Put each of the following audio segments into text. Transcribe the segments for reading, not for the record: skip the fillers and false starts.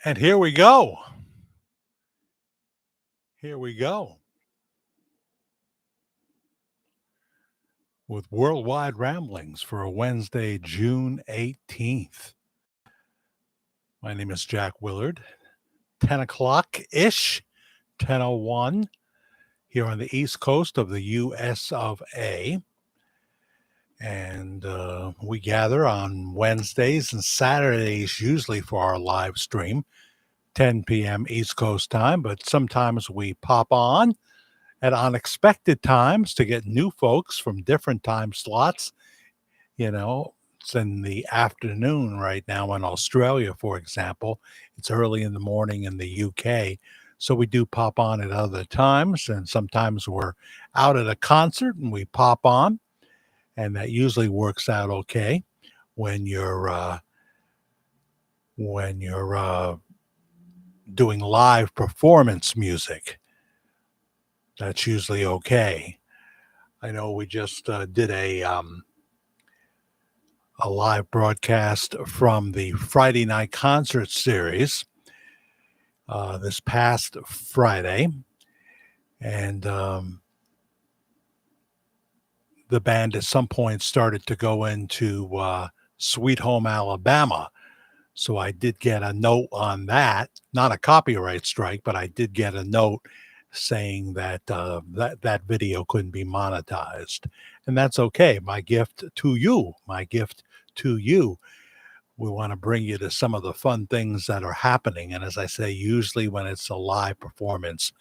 And here we go. Here we go with Worldwide Ramblings for a Wednesday, June 18th. My name is Jack Willard. 10 o'clock ish, 10:01 here on the East Coast of the US of A. And we gather on Wednesdays and Saturdays, usually for our live stream, 10 p.m. East Coast time, but sometimes we pop on at unexpected times to get new folks from different time slots. It's in the afternoon right now in Australia, for example. It's early in the morning in the UK. So we do pop on at other times, and sometimes we're out at a concert and we pop on, and that usually works out okay when you're doing live performance music. That's usually okay. I know we just did a live broadcast from the Friday night concert series this past Friday, and the band at some point started to go into Sweet Home Alabama. So I did get a note on that, not a copyright strike, but I did get a note saying that that video couldn't be monetized, and that's okay. My gift to you, we want to bring you to some of the fun things that are happening. And as I say, usually when it's a live performance,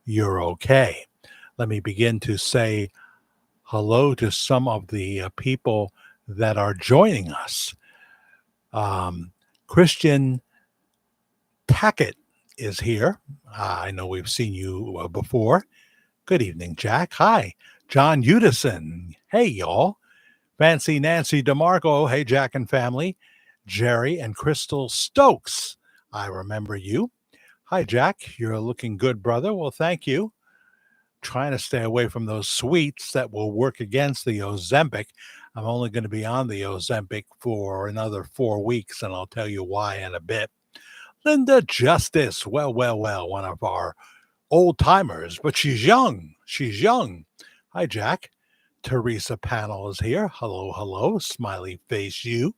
you're okay. Let me begin to say hello to some of the people that are joining us. Christian Tackett is here. I know we've seen you before. Good evening, Jack. Hi. John Udison. Hey, y'all. Fancy Nancy DeMarco. Hey, Jack and family. Jerry and Crystal Stokes. I remember you. Hi, Jack. You're looking good, brother. Well, thank you. Trying to stay away from those sweets that will work against the Ozempic. I'm only going to be on the Ozempic for another 4 weeks, and I'll tell you why in a bit. Linda Justice. Well, one of our old timers, but she's young. She's young. Hi, Jack. Teresa Panel is here. Hello. Smiley face you.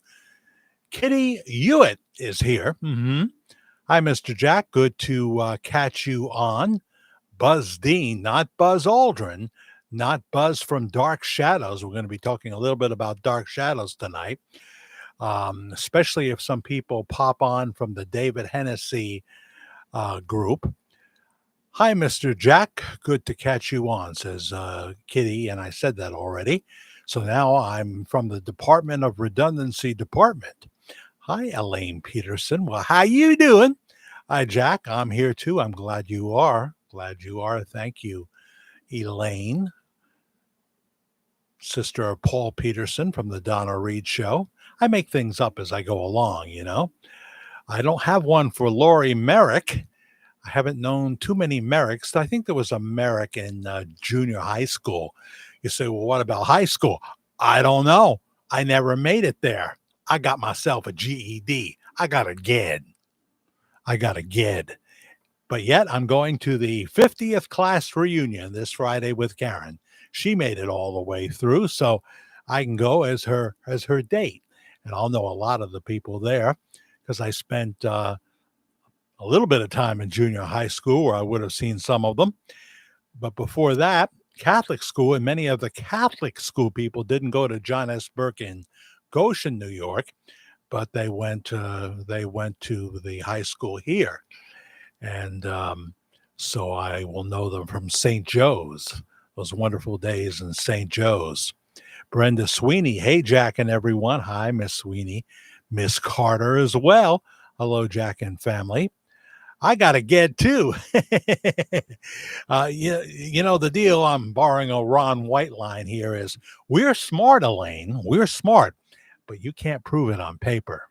Kitty Hewitt is here. Hi, Mr. Jack. Good to catch you on. Buzz Dean, not Buzz Aldrin, not Buzz from Dark Shadows. We're going to be talking a little bit about Dark Shadows tonight, especially if some people pop on from the David Hennessy group. Hi, Mr. Jack. Good to catch you on, says Kitty, and I said that already. So now I'm from the Department of Redundancy Department. Hi, Elaine Peterson. Well, how you doing? Hi, Jack. I'm here too. I'm glad you are. Thank you, Elaine, sister of Paul Peterson from the Donna Reed Show. I make things up as I go along, I don't have one for Laurie Merrick. I haven't known too many Merricks. I think there was a Merrick in junior high school. You say, well, what about high school? I don't know. I never made it there. I got myself a GED. I got a GED. But yet I'm going to the 50th class reunion this Friday with Karen. She made it all the way through, so I can go as her date. And I'll know a lot of the people there because I spent a little bit of time in junior high school where I would have seen some of them. But before that, Catholic school, and many of the Catholic school people didn't go to John S. Burke in Goshen, New York, but they went to the high school here. And so I will know them from St. Joe's, those wonderful days in St. Joe's. Brenda Sweeney. Hey, Jack and everyone. Hi, Miss Sweeney. Miss Carter as well. Hello, Jack and family. I got to get too. The deal, I'm borrowing a Ron White line here, is we're smart, Elaine. We're smart, but you can't prove it on paper.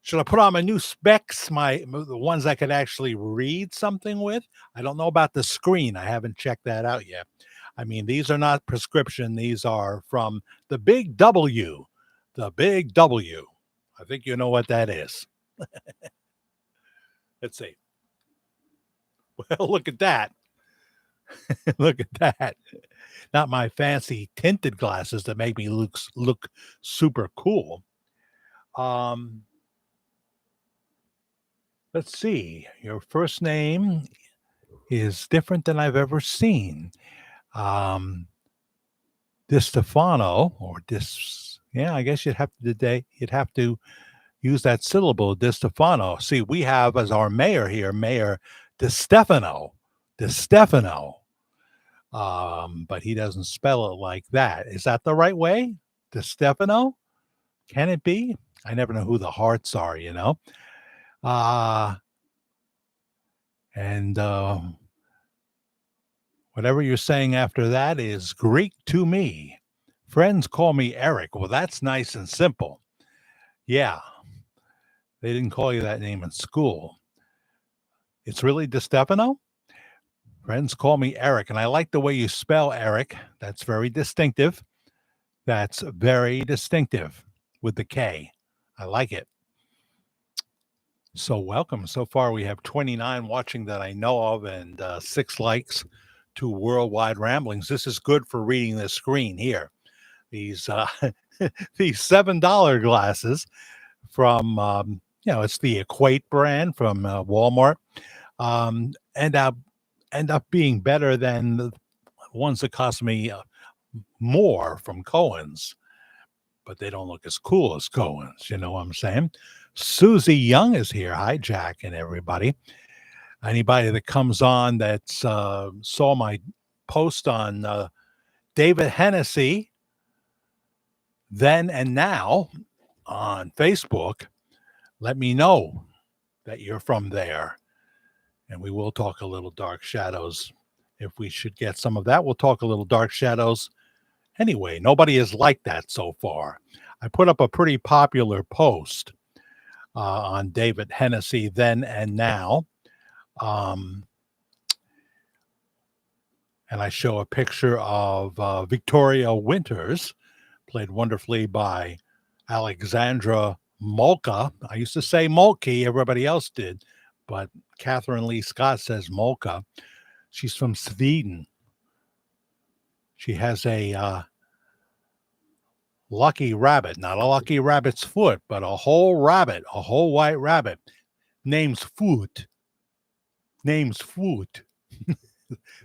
Should I put on my new specs, the ones I could actually read something with? I don't know about the screen. I haven't checked that out yet. I mean, these are not prescription. These are from the Big W. The Big W. I think you know what that is. Let's see. Well, look at that. Look at that. Not my fancy tinted glasses that make me look super cool. Um, let's see. Your first name is different than I've ever seen. Um, DiStefano or Dis. Yeah, I guess you'd have to use that syllable, DiStefano. See, we have as our mayor here, Mayor DiStefano. DiStefano. But he doesn't spell it like that. Is that the right way? DiStefano? Can it be? I never know who the hearts are, you know? Uh, and whatever you're saying after that is Greek to me. Friends call me Eric. Well, that's nice and simple. Yeah, they didn't call you that name in school. It's really DiStefano? Friends call me Eric, and I like the way you spell Eric. That's very distinctive. That's very distinctive with the K. I like it. So welcome. So far, we have 29 watching that I know of and 6 likes to Worldwide Ramblings. This is good for reading the screen here. These these $7 glasses from, it's the Equate brand from Walmart. End up being better than the ones that cost me more from Cohen's, but they don't look as cool as Cohen's. You know what I'm saying? Susie Young is here. Hi, Jack and everybody. Anybody that comes on that saw my post on David Hennessy, then and now on Facebook, let me know that you're from there. And we will talk a little Dark Shadows. If we should get some of that, we'll talk a little Dark Shadows. Anyway, nobody has liked that so far. I put up a pretty popular post on David Hennessy then and now. And I show a picture of Victoria Winters, played wonderfully by Alexandra Molka. I used to say Mulkey, everybody else did, but Catherine Lee Scott says Molka. She's from Sweden. She has a lucky rabbit, not a lucky rabbit's foot, but a whole rabbit, a whole white rabbit. Name's Foot. Name's Foot.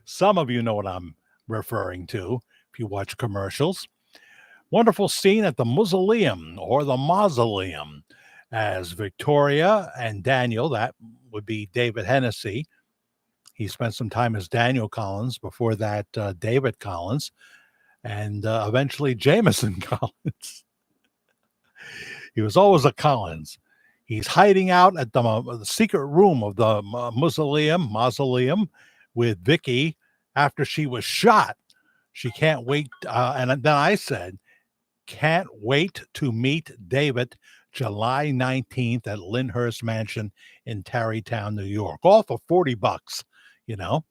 Some of you know what I'm referring to if you watch commercials. Wonderful scene at the mausoleum or the mausoleum as Victoria and Daniel, that would be David Hennessy. He spent some time as Daniel Collins, before that David Collins, and eventually Jameson Collins. He was always a Collins. He's hiding out at the secret room of the mausoleum with Vicky after she was shot. She can't wait. And then I said, can't wait to meet David July 19th at Lyndhurst Mansion in Tarrytown, New York. All for $40, you know.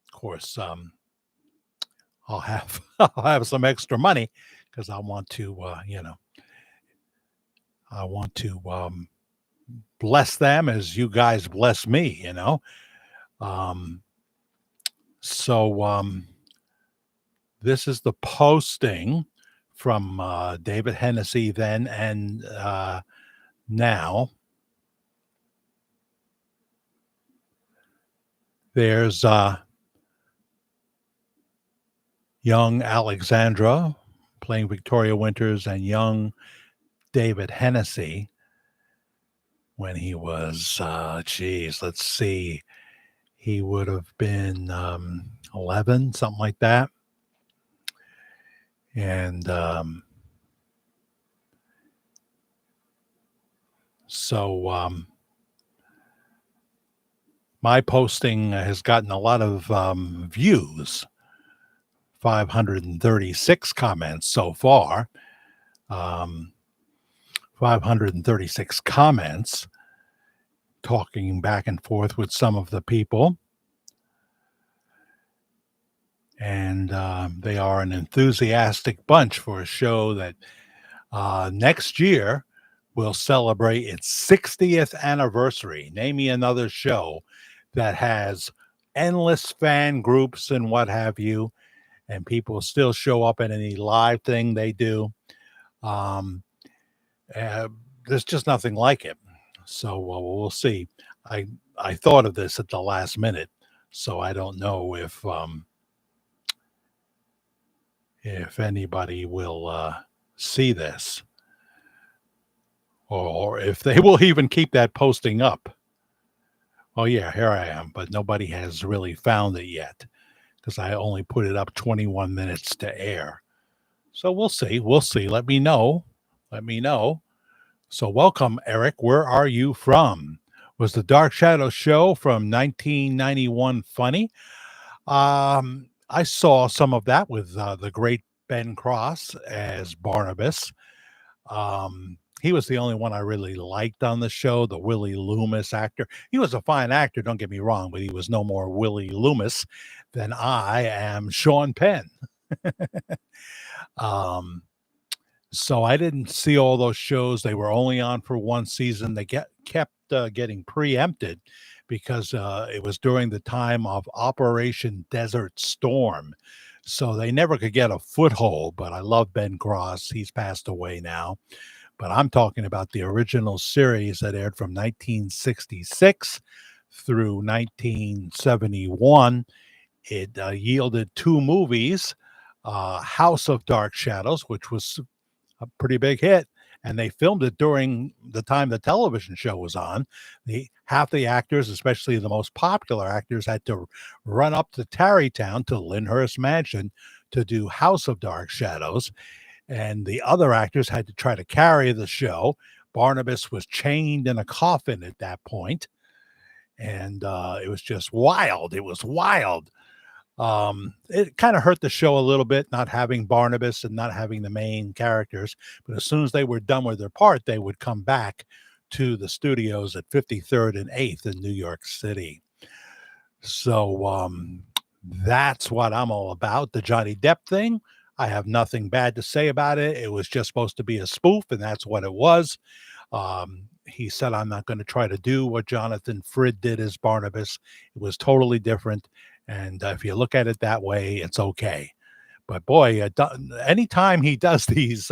Of course, I'll have some extra money because I want to, I want to bless them as you guys bless me, you know. So this is the posting from David Hennessy then and now. There's young Alexandra playing Victoria Winters and young David Hennessy when he was, let's see, he would have been 11, something like that. And so my posting has gotten a lot of views, 536 comments so far. 536 comments, talking back and forth with some of the people. And they are an enthusiastic bunch for a show that next year will celebrate its 60th anniversary. Name me another show that has endless fan groups and what have you, and people still show up at any live thing they do. Um, uh, there's just nothing like it. So we'll see. I I thought of this at the last minute, so I don't know if anybody will see this, or if they will even keep that posting up. Oh yeah, here I am, but nobody has really found it yet because I only put it up 21 minutes to air. So we'll see. We'll see. Let me know. Let me know. So welcome, Eric. Where are you from? Was the Dark Shadow show from 1991 funny? I saw some of that with the great Ben Cross as Barnabas. He was the only one I really liked on the show, the Willie Loomis actor. He was a fine actor, don't get me wrong, but he was no more Willie Loomis than I am Sean Penn. um, so I didn't see all those shows. They were only on for one season. They kept getting preempted because it was during the time of Operation Desert Storm. So they never could get a foothold. But I love Ben Cross. He's passed away now. But I'm talking about the original series that aired from 1966 through 1971. It yielded two movies, House of Dark Shadows, which was a pretty big hit, and they filmed it during the time the television show was on. The half the actors, especially the most popular actors, had to run up to Tarrytown to Lyndhurst Mansion to do House of Dark Shadows, and the other actors had to try to carry the show. Barnabas was chained in a coffin at that point, and it was just wild. It was wild. It kind of hurt the show a little bit not having Barnabas and not having the main characters. But as soon as they were done with their part, they would come back to the studios at 53rd and 8th in New York City. So that's what I'm all about. The Johnny Depp thing, I have nothing bad to say about it. It was just supposed to be a spoof, and that's what it was. He said, I'm not going to try to do what Jonathan Frid did as Barnabas. It was totally different. And if you look at it that way, it's okay. But boy, anytime he does these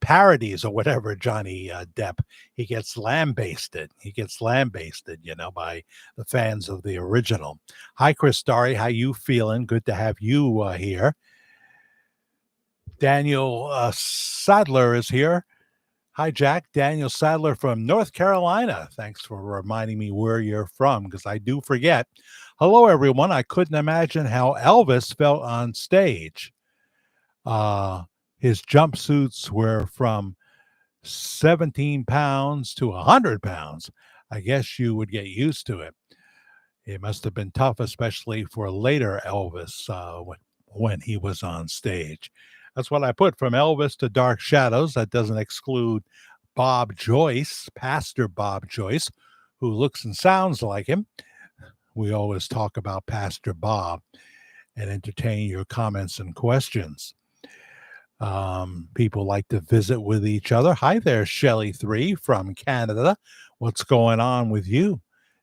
parodies or whatever, Johnny Depp, he gets lambasted. He gets lambasted, by the fans of the original. Hi, Chris Starry. How you feeling? Good to have you here. Daniel Sadler is here. Hi, Jack. Daniel Sadler from North Carolina. Thanks for reminding me where you're from, because I do forget. Hello, everyone. I couldn't imagine how Elvis felt on stage. His jumpsuits were from 17 pounds to 100 pounds. I guess you would get used to it. It must have been tough, especially for later Elvis when he was on stage. That's what I put, from Elvis to Dark Shadows. That doesn't exclude Bob Joyce, Pastor Bob Joyce, who looks and sounds like him. We always talk about Pastor Bob and entertain your comments and questions. People like to visit with each other. Hi there, Shelley3 from Canada. What's going on with you?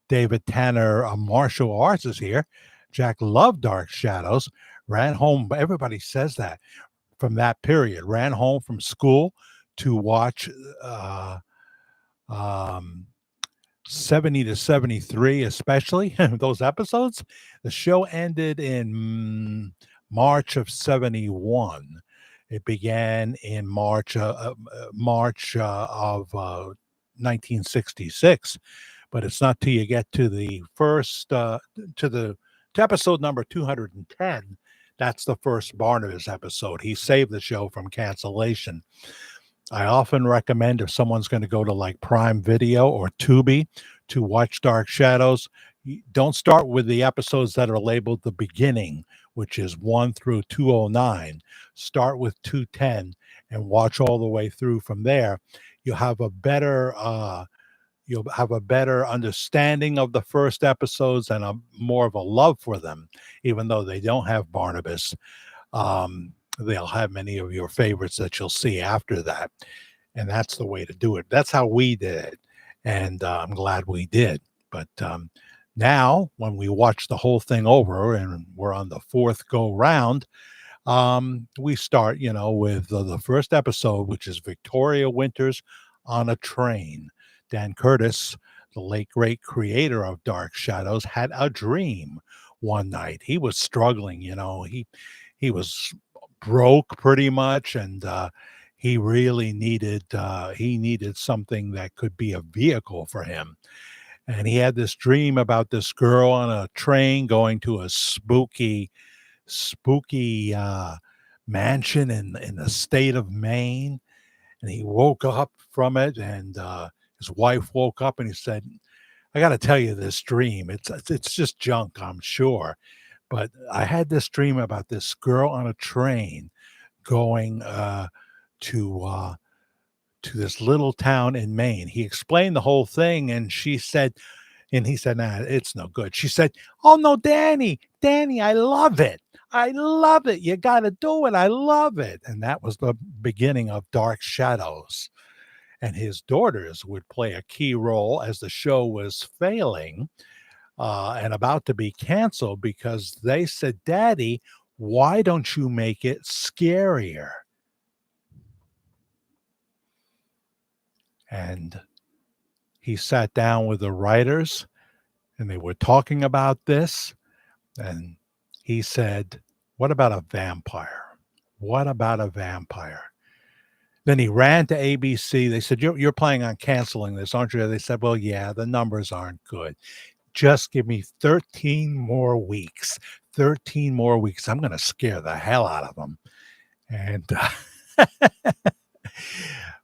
David Tanner, Martial Arts, is here. Jack loved Dark Shadows. Ran home. Everybody says that. From that period, ran home from school to watch 70 to 73, especially those episodes. The show ended in March of 71. It began in March of 1966, but it's not till you get to the first to episode number 210. That's the first Barnabas episode. He saved the show from cancellation. I often recommend, if someone's going to go to like Prime Video or Tubi to watch Dark Shadows, don't start with the episodes that are labeled the beginning, which is 1 through 209. Start with 210 and watch all the way through from there. You'll have a better understanding of the first episodes and more of a love for them, even though they don't have Barnabas. They'll have many of your favorites that you'll see after that. and that's the way to do it. That's how we did it, and I'm glad we did. But now, when we watch the whole thing over, and we're on the fourth go round, we start, with the first episode, which is Victoria Winters on a Train. Dan Curtis, the late great creator of Dark Shadows, had a dream one night. He was struggling, he was broke pretty much, and he needed something that could be a vehicle for him. And he had this dream about this girl on a train going to a spooky mansion in the state of Maine. And he woke up from it, and his wife woke up, and he said, "I got to tell you this dream. It's just junk, I'm sure, but I had this dream about this girl on a train going to uh, to this little town in Maine." He explained the whole thing, and he said, "Nah, it's no good." She said, "Oh no, Danny, I love it. I love it. You got to do it. I love it." And that was the beginning of Dark Shadows. And his daughters would play a key role as the show was failing and about to be canceled, because they said, "Daddy, why don't you make it scarier?" And he sat down with the writers, and they were talking about this. And he said, "What about a vampire? What about a vampire?" Then he ran to ABC. They said, "You're planning on canceling this, aren't you?" They said, "Well, yeah, the numbers aren't good. Just give me 13 more weeks. 13 more weeks. I'm going to scare the hell out of them." And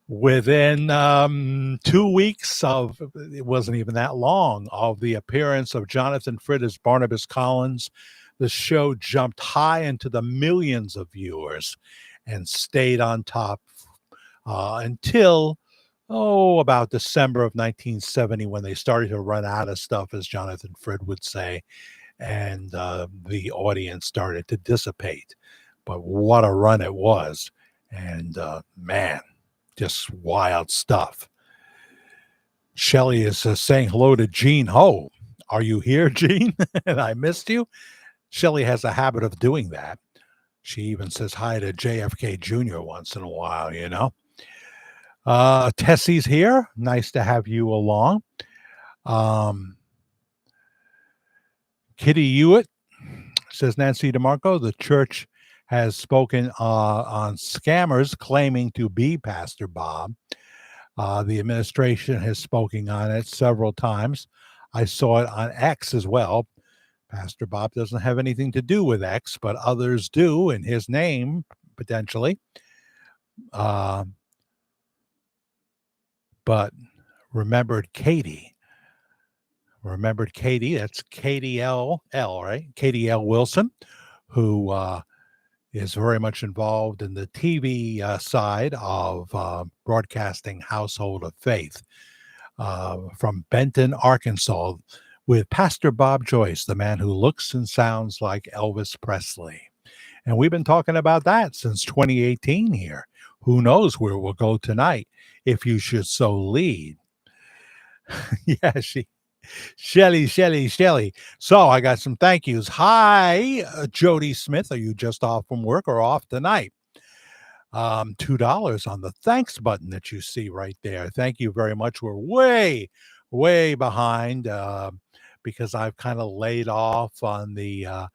within 2 weeks of, it wasn't even that long, of the appearance of Jonathan Fridd as Barnabas Collins, the show jumped high into the millions of viewers and stayed on top until, about December of 1970, when they started to run out of stuff, as Jonathan Fridd would say, and the audience started to dissipate. But what a run it was. And man, just wild stuff. Shelley is saying hello to Gene Ho. Are you here, Gene? And I missed you. Shelley has a habit of doing that. She even says hi to JFK Jr. once in a while. Tessie's here. Nice to have you along. Um, Kitty Hewitt says, Nancy DeMarco, the church has spoken on scammers claiming to be Pastor Bob. The administration has spoken on it several times. I saw it on X as well. Pastor Bob doesn't have anything to do with X, but others do in his name, potentially. But remembered Katie, that's Katie L, right? Katie L. Wilson, who is very much involved in the TV side of broadcasting Household of Faith from Benton, Arkansas, with Pastor Bob Joyce, the man who looks and sounds like Elvis Presley. And we've been talking about that since 2018 here. Who knows where we'll go tonight, if you should so lead. Yeah, Shelly. So I got some thank yous. Hi, Jody Smith. Are you just off from work or off tonight? $2 on the thanks button that you see right there. Thank you very much. We're way behind because I've kind of laid off on the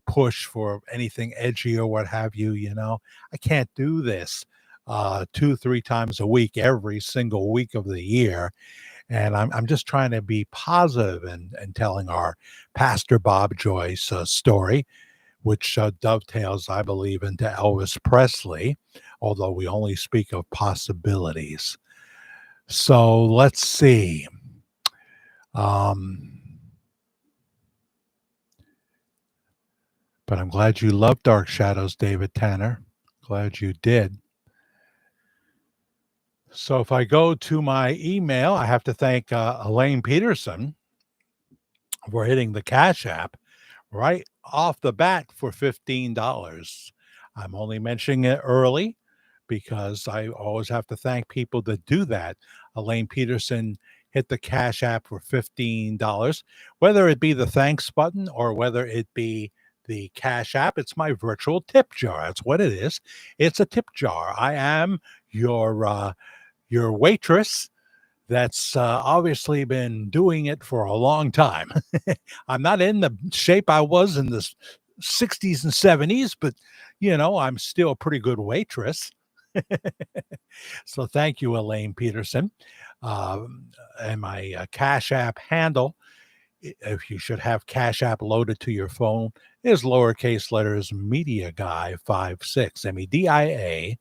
push for anything edgy or what have you. I can't do this 2-3 times a week, every single week of the year. And I'm just trying to be positive and telling our Pastor Bob Joyce story, which dovetails, I believe, into Elvis Presley, although we only speak of possibilities. So let's see. But I'm glad you love Dark Shadows, David Tanner. Glad you did. So if I go to my email, I have to thank Elaine Peterson for hitting the Cash App right off the bat for $15. I'm only mentioning it early because I always have to thank people that do that. Elaine Peterson hit the Cash App for $15, whether it be the thanks button or whether it be the Cash App. It's my virtual tip jar. That's what it is. It's a tip jar. I am your waitress that's obviously been doing it for a long time. I'm not in the shape I was in the 60s and 70s, but I'm still a pretty good waitress. So thank you, Elaine Peterson. Um, and my Cash App handle, if you should have Cash App loaded to your phone, is lowercase letters Media Guy 56, MEDIAGUY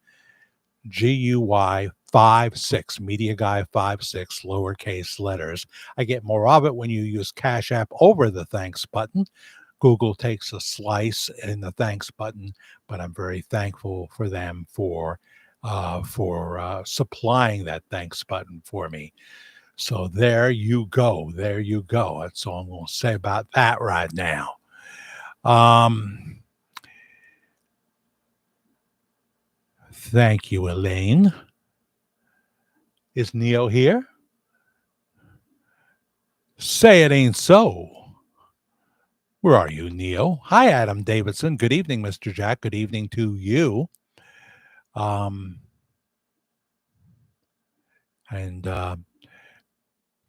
56, Media Guy 56, lowercase letters. I get more of it when you use Cash App over the thanks button. Google takes a slice in the thanks button, but I'm very thankful for them for supplying that thanks button for me. So there you go. There you go. That's all I'm going to say about that right now. Thank you, Elaine. Is Neo here? Say it ain't so. Where are you, Neo? Hi, Adam Davidson. Good evening, Mr. Jack. Good evening to you. Um, and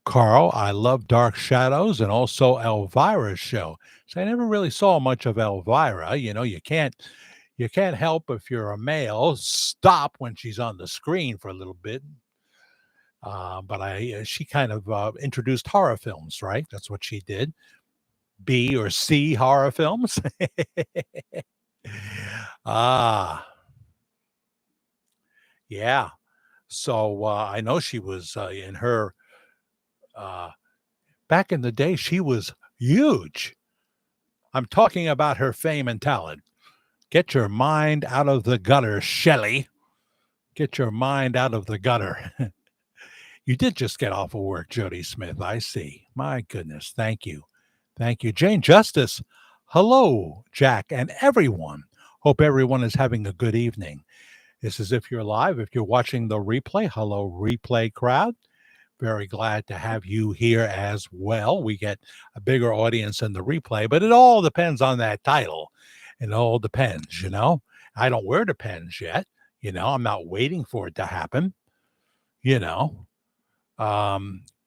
Carl, I love Dark Shadows and also Elvira's show. So I never really saw much of Elvira. You can't help if you're a male stop when she's on the screen for a little bit. But she kind of introduced horror films, right? That's what she did. B or C horror films. Ah, yeah. So I know she was in her uh, back in the day. She was huge. I'm talking about her fame and talent. Get your mind out of the gutter, Shelley. Get your mind out of the gutter. You did just get off of work, Jody Smith. I see. My goodness. Thank you. Thank you. Jane Justice. Hello, Jack, and everyone. Hope everyone is having a good evening. This is if you're live. If you're watching the replay, hello, replay crowd. Very glad to have you here as well. We get a bigger audience in the replay, but it all depends on that title. It all depends, I don't wear the pens yet. I'm not waiting for it to happen. You know,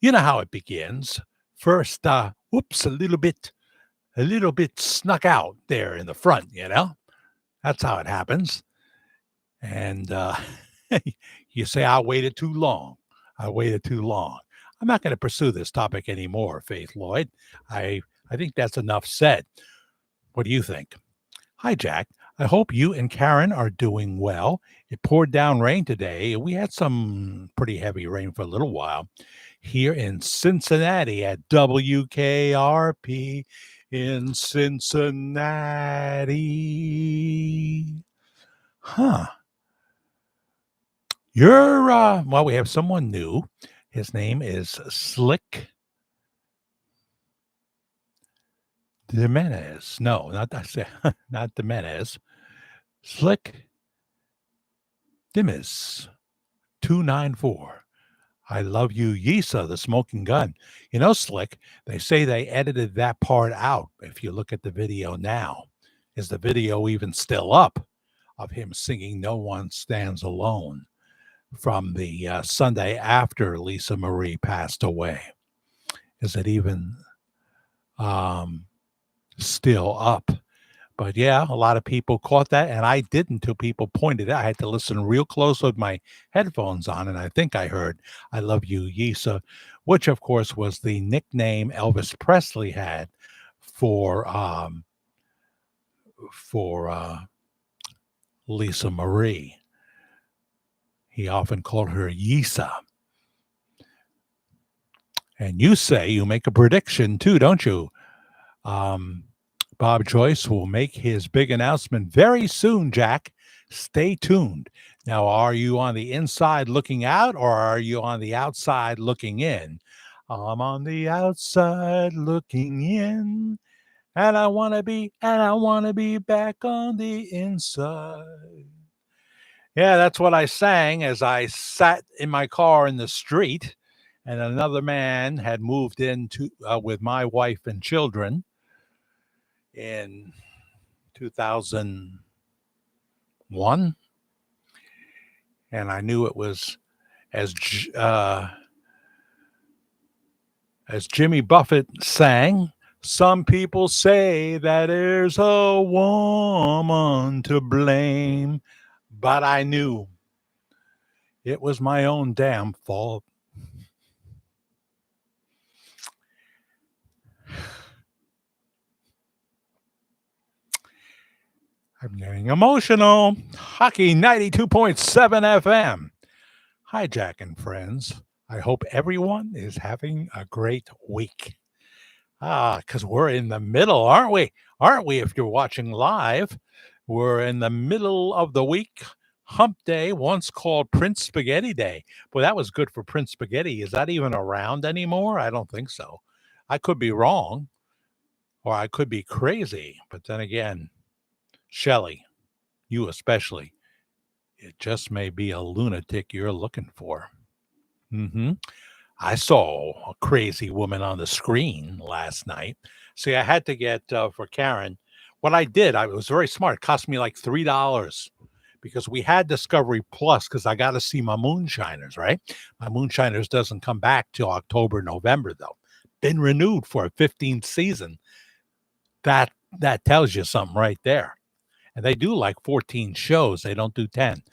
you know how it begins. First, whoops, a little bit snuck out there in the front, That's how it happens. And you say, I waited too long. I waited too long. I'm not going to pursue this topic anymore, Faith Lloyd. I think that's enough said. What do you think? Hi, Jack. I hope you and Karen are doing well. It poured down rain today. We had some pretty heavy rain for a little while here in Cincinnati at WKRP in Cincinnati. Huh. Well, we have someone new. His name is Slick Jimenez. No, not that. Not Jimenez. Slick Dimis 294. I love you, Yisa, the smoking gun. Slick, they say they edited that part out. If you look at the video now, is the video even still up of him singing No One Stands Alone from the Sunday after Lisa Marie passed away? Is it even still up? But yeah, a lot of people caught that, and I didn't until people pointed out. I had to listen real close with my headphones on, and I think I heard I Love You, Yisa, which, of course, was the nickname Elvis Presley had for Lisa Marie. He often called her Yisa. And you make a prediction too, don't you? Bob Joyce will make his big announcement very soon, Jack. Stay tuned. Now, are you on the inside looking out or are you on the outside looking in? I'm on the outside looking in, and I want to be back on the inside. Yeah, that's what I sang as I sat in my car in the street, and another man had moved in with my wife and children in 2001, and I knew it was as as Jimmy Buffett sang. Some people say that there's a woman to blame, but I knew it was my own damn fault. I'm getting emotional. Hockey 92.7 FM. Hi, Jack and friends. I hope everyone is having a great week. Because we're in the middle, aren't we? Aren't we? If you're watching live, we're in the middle of the week. Hump Day, once called Prince Spaghetti Day. Boy, that was good for Prince Spaghetti. Is that even around anymore? I don't think so. I could be wrong, or I could be crazy. But then again, Shelley, you especially, it just may be a lunatic you're looking for. Mm-hmm. I saw a crazy woman on the screen last night. See, I had to get for Karen. What I did, I was very smart. It cost me like $3 because we had Discovery Plus because I got to see my Moonshiners, right? My Moonshiners doesn't come back till October, November, though. Been renewed for a 15th season. That that tells you something right there. And they do like 14 shows. They don't do 10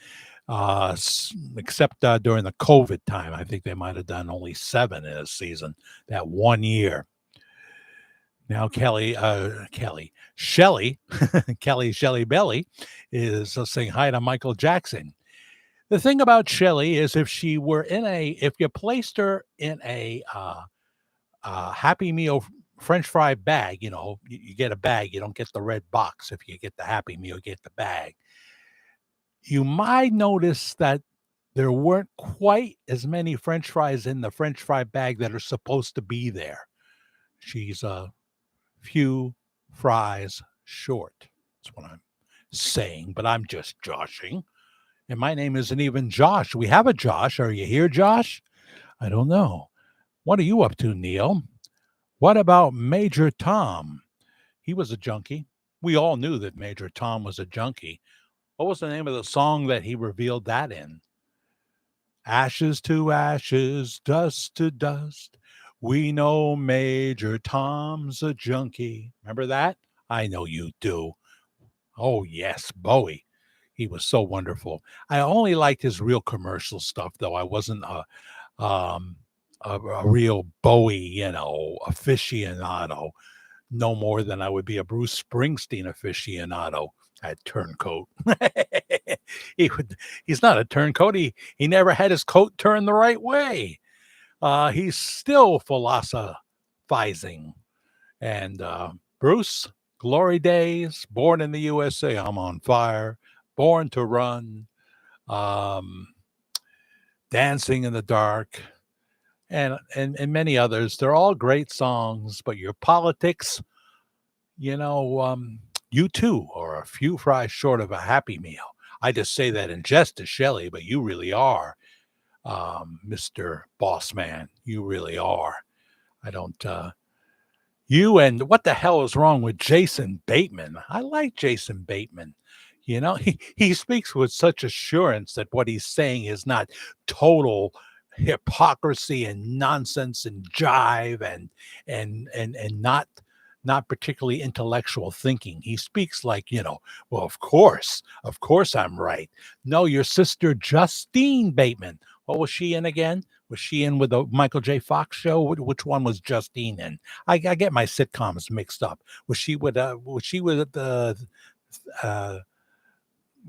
except during the COVID time. I think they might have done only 7 in a season that one year. Now Shelley, Kelly Shelley Belly is saying hi to Michael Jackson. The thing about Shelley is if you placed her in a Happy Meal French fry bag, you get a bag, you don't get the red box. If you get the Happy Meal, you get the bag. You might notice that there weren't quite as many French fries in the French fry bag that are supposed to be there. She's a few fries short. That's what I'm saying, but I'm just joshing. And my name isn't even Josh. We have a Josh. Are you here, Josh? I don't know. What are you up to, Neil? What about Major Tom? He was a junkie. We all knew that Major Tom was a junkie. What was the name of the song that he revealed that in? Ashes to ashes, dust to dust. We know Major Tom's a junkie. Remember that? I know you do. Oh, yes, Bowie. He was so wonderful. I only liked his real commercial stuff, though. I wasn't um, a real Bowie, aficionado, no more than I would be a Bruce Springsteen aficionado at Turncoat. He's not a turncoat. He never had his coat turned the right way. He's still philosophizing. And Bruce, glory days, born in the USA, I'm on fire, born to run, um, dancing in the dark, and many others. They're all great songs, but your politics, you know, you too are a few fries short of a Happy Meal. I just say that in jest to Shelley, but you really are, Mr. Boss Man. You really are. I don't. You and what the hell is wrong with Jason Bateman? I like Jason Bateman. He speaks with such assurance that what he's saying is not total hypocrisy and nonsense and jive and not particularly intellectual thinking. He speaks like, well, of course I'm right. No, your sister Justine Bateman. What was she in again? Was she in with the Michael J. Fox show? Which one was Justine in? I get my sitcoms mixed up. Was she with uh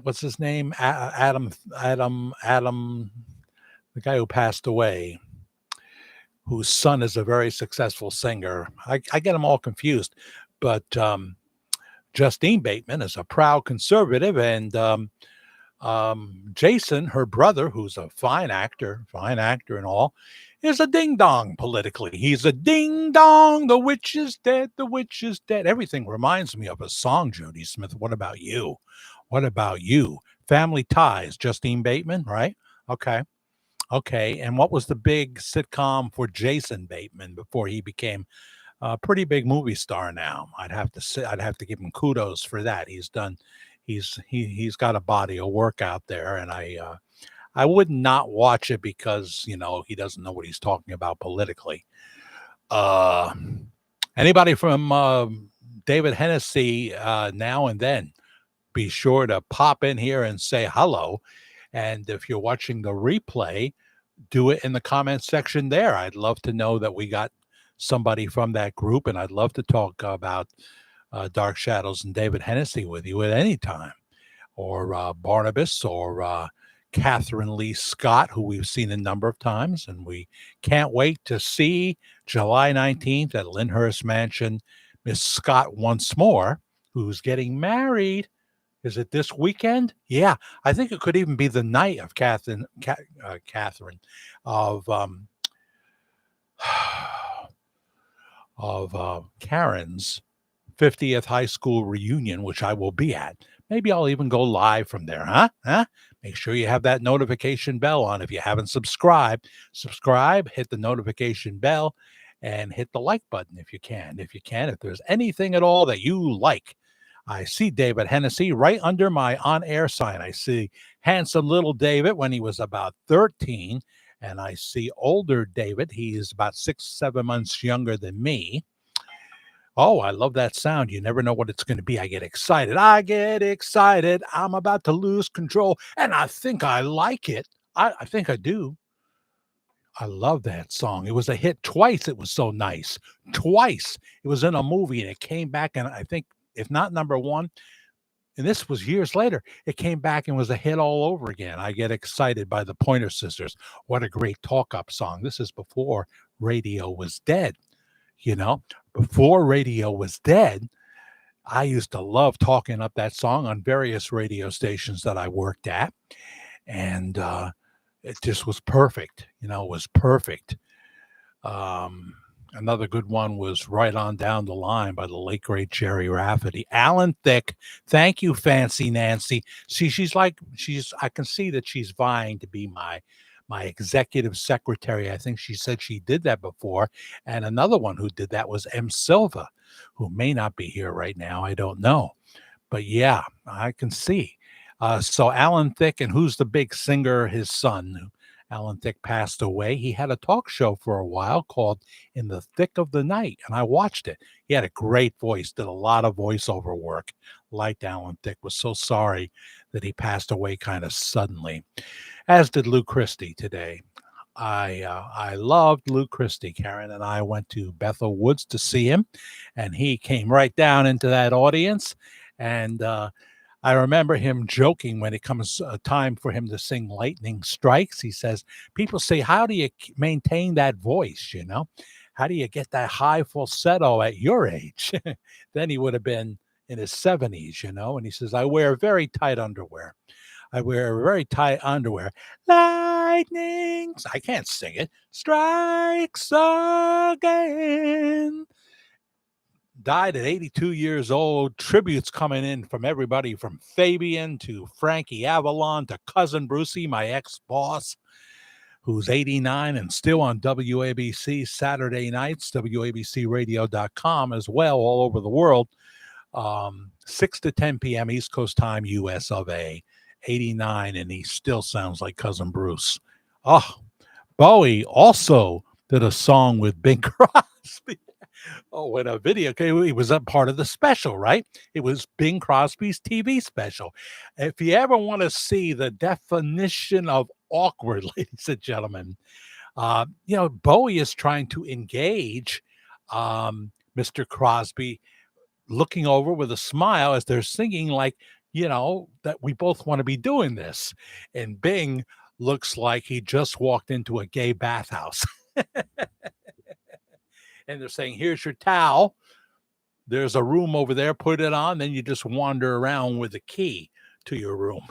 what's his name? Adam, the guy who passed away, whose son is a very successful singer. I get them all confused, but Justine Bateman is a proud conservative, and Jason, her brother, who's a fine actor and all, is a ding dong politically. He's a ding dong. The witch is dead. The witch is dead. Everything reminds me of a song, Jody Smith. What about you? What about you? Family Ties, Justine Bateman, right? Okay. Okay. And what was the big sitcom for Jason Bateman before he became a pretty big movie star now? I'd have to give him kudos for that. He's got a body of work out there, and I would not watch it because, he doesn't know what he's talking about politically. Uh Anybody from David Hennessy, now and then, be sure to pop in here and say hello. And if you're watching the replay, do it in the comment section there. I'd love to know that we got somebody from that group, and I'd love to talk about Dark Shadows and David Hennessy with you at any time, or Barnabas, or Catherine Lee Scott, who we've seen a number of times. And we can't wait to see July 19th at Lyndhurst Mansion, Miss Scott once more, who's getting married. Is it this weekend? Yeah, I think it could even be the night of Catherine, of Karen's 50th high school reunion, which I will be at. Maybe I'll even go live from there, huh? Make sure you have that notification bell on. If you haven't subscribed, hit the notification bell, and hit the like button if you can. If there's anything at all that you like. I see David Hennessy right under my on-air sign. I see handsome little David when he was about 13, and I see older David. He is about 6-7 months younger than me. Oh, I love that sound. You never know what it's going to be. I get excited. I'm about to lose control, and I think I like it. I think I do. I love that song. It was a hit twice. It was so nice. Twice. It was in a movie, and it came back, and I think, if not number one, and this was years later, it came back and was a hit all over again. I get excited by the Pointer Sisters. What a great talk-up song. This is before radio was dead. Before radio was dead, I used to love talking up that song on various radio stations that I worked at. And it just was perfect. It was perfect. Another good one was Right On Down the Line by the late, great Jerry Rafferty. Alan Thicke, thank you, Fancy Nancy. See, I can see that she's vying to be my executive secretary. I think she said she did that before. And another one who did that was M. Silva, who may not be here right now. I don't know. But yeah, I can see. So Alan Thicke, and who's the big singer? His son. Alan Thicke passed away. He had a talk show for a while called In the Thick of the Night, and I watched it. He had a great voice, did a lot of voiceover work. Liked Alan Thicke. Was so sorry that he passed away kind of suddenly, as did Lou Christie today. I loved Lou Christie. Karen and I went to Bethel Woods to see him, and he came right down into that audience. And I remember him joking when it comes time for him to sing Lightning Strikes. He says, people say, how do you maintain that voice, How do you get that high falsetto at your age? Then he would have been in his 70s, And he says, I wear very tight underwear. Lightnings, I can't sing it. Strikes again. Died at 82 years old. Tributes coming in from everybody from Fabian to Frankie Avalon to Cousin Brucey, my ex-boss, who's 89 and still on WABC Saturday nights, WABCradio.com as well, all over the world. 6 to 10 p.m. East Coast time, US of A. 89, and he still sounds like Cousin Bruce. Oh, Bowie also did a song with Bing Crosby. Oh, in a video. Okay, he was a part of the special, right? It was Bing Crosby's TV special. If you ever want to see the definition of awkward, ladies and gentlemen, Bowie is trying to engage Mr. Crosby, looking over with a smile as they're singing, like, that we both want to be doing this. And Bing looks like he just walked into a gay bathhouse. And they're saying, here's your towel. There's a room over there. Put it on. Then you just wander around with a key to your room.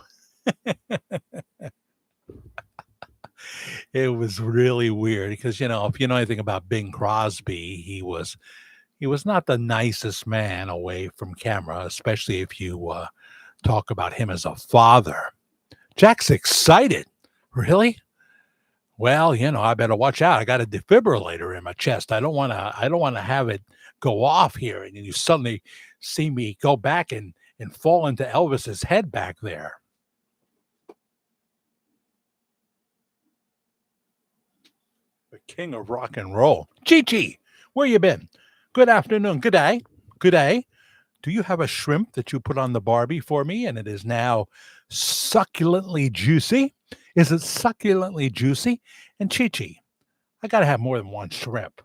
It was really weird because, if you know anything about Bing Crosby, he was not the nicest man away from camera, especially if you talk about him as a father. Jack's excited. Really? Well, I better watch out. I got a defibrillator in my chest. I don't want to have it go off here and you suddenly see me go back and fall into Elvis's head back there. The king of rock and roll. Chi, where you been? Good afternoon. Good day. Good day. Do you have a shrimp that you put on the Barbie for me and it is now succulently juicy? Is it succulently juicy? And Chi, I got to have more than one shrimp.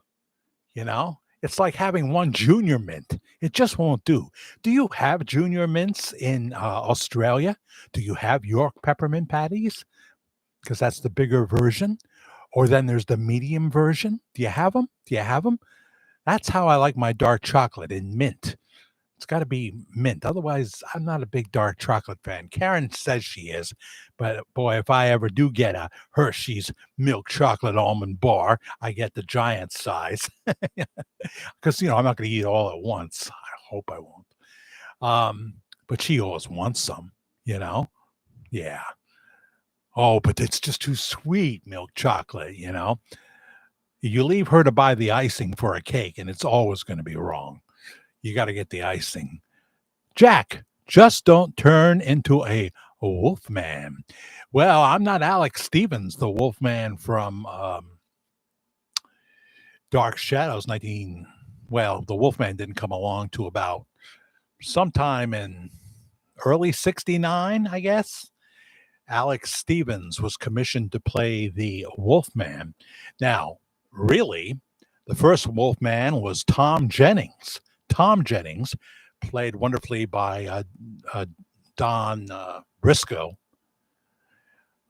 It's like having one junior mint. It just won't do. Do you have junior mints in Australia? Do you have York peppermint patties? Because that's the bigger version. Or then there's the medium version. Do you have them? Do you have them? That's how I like my dark chocolate in mint. It's got to be mint. Otherwise, I'm not a big dark chocolate fan. Karen says she is. But boy, if I ever do get a Hershey's milk chocolate almond bar, I get the giant size. Because, I'm not going to eat it all at once. I hope I won't. But she always wants some, you know? Yeah. Oh, but it's just too sweet, milk chocolate, You leave her to buy the icing for a cake, and it's always going to be wrong. You got to get the icing. Jack, just don't turn into a wolf man. Well, I'm not Alex Stevens, the wolf man from Dark Shadows the Wolfman didn't come along to about sometime in early 69, I guess. Alex Stevens was commissioned to play the Wolfman. Now, really, the first Wolfman was Tom Jennings. Tom Jennings, played wonderfully by Don Briscoe.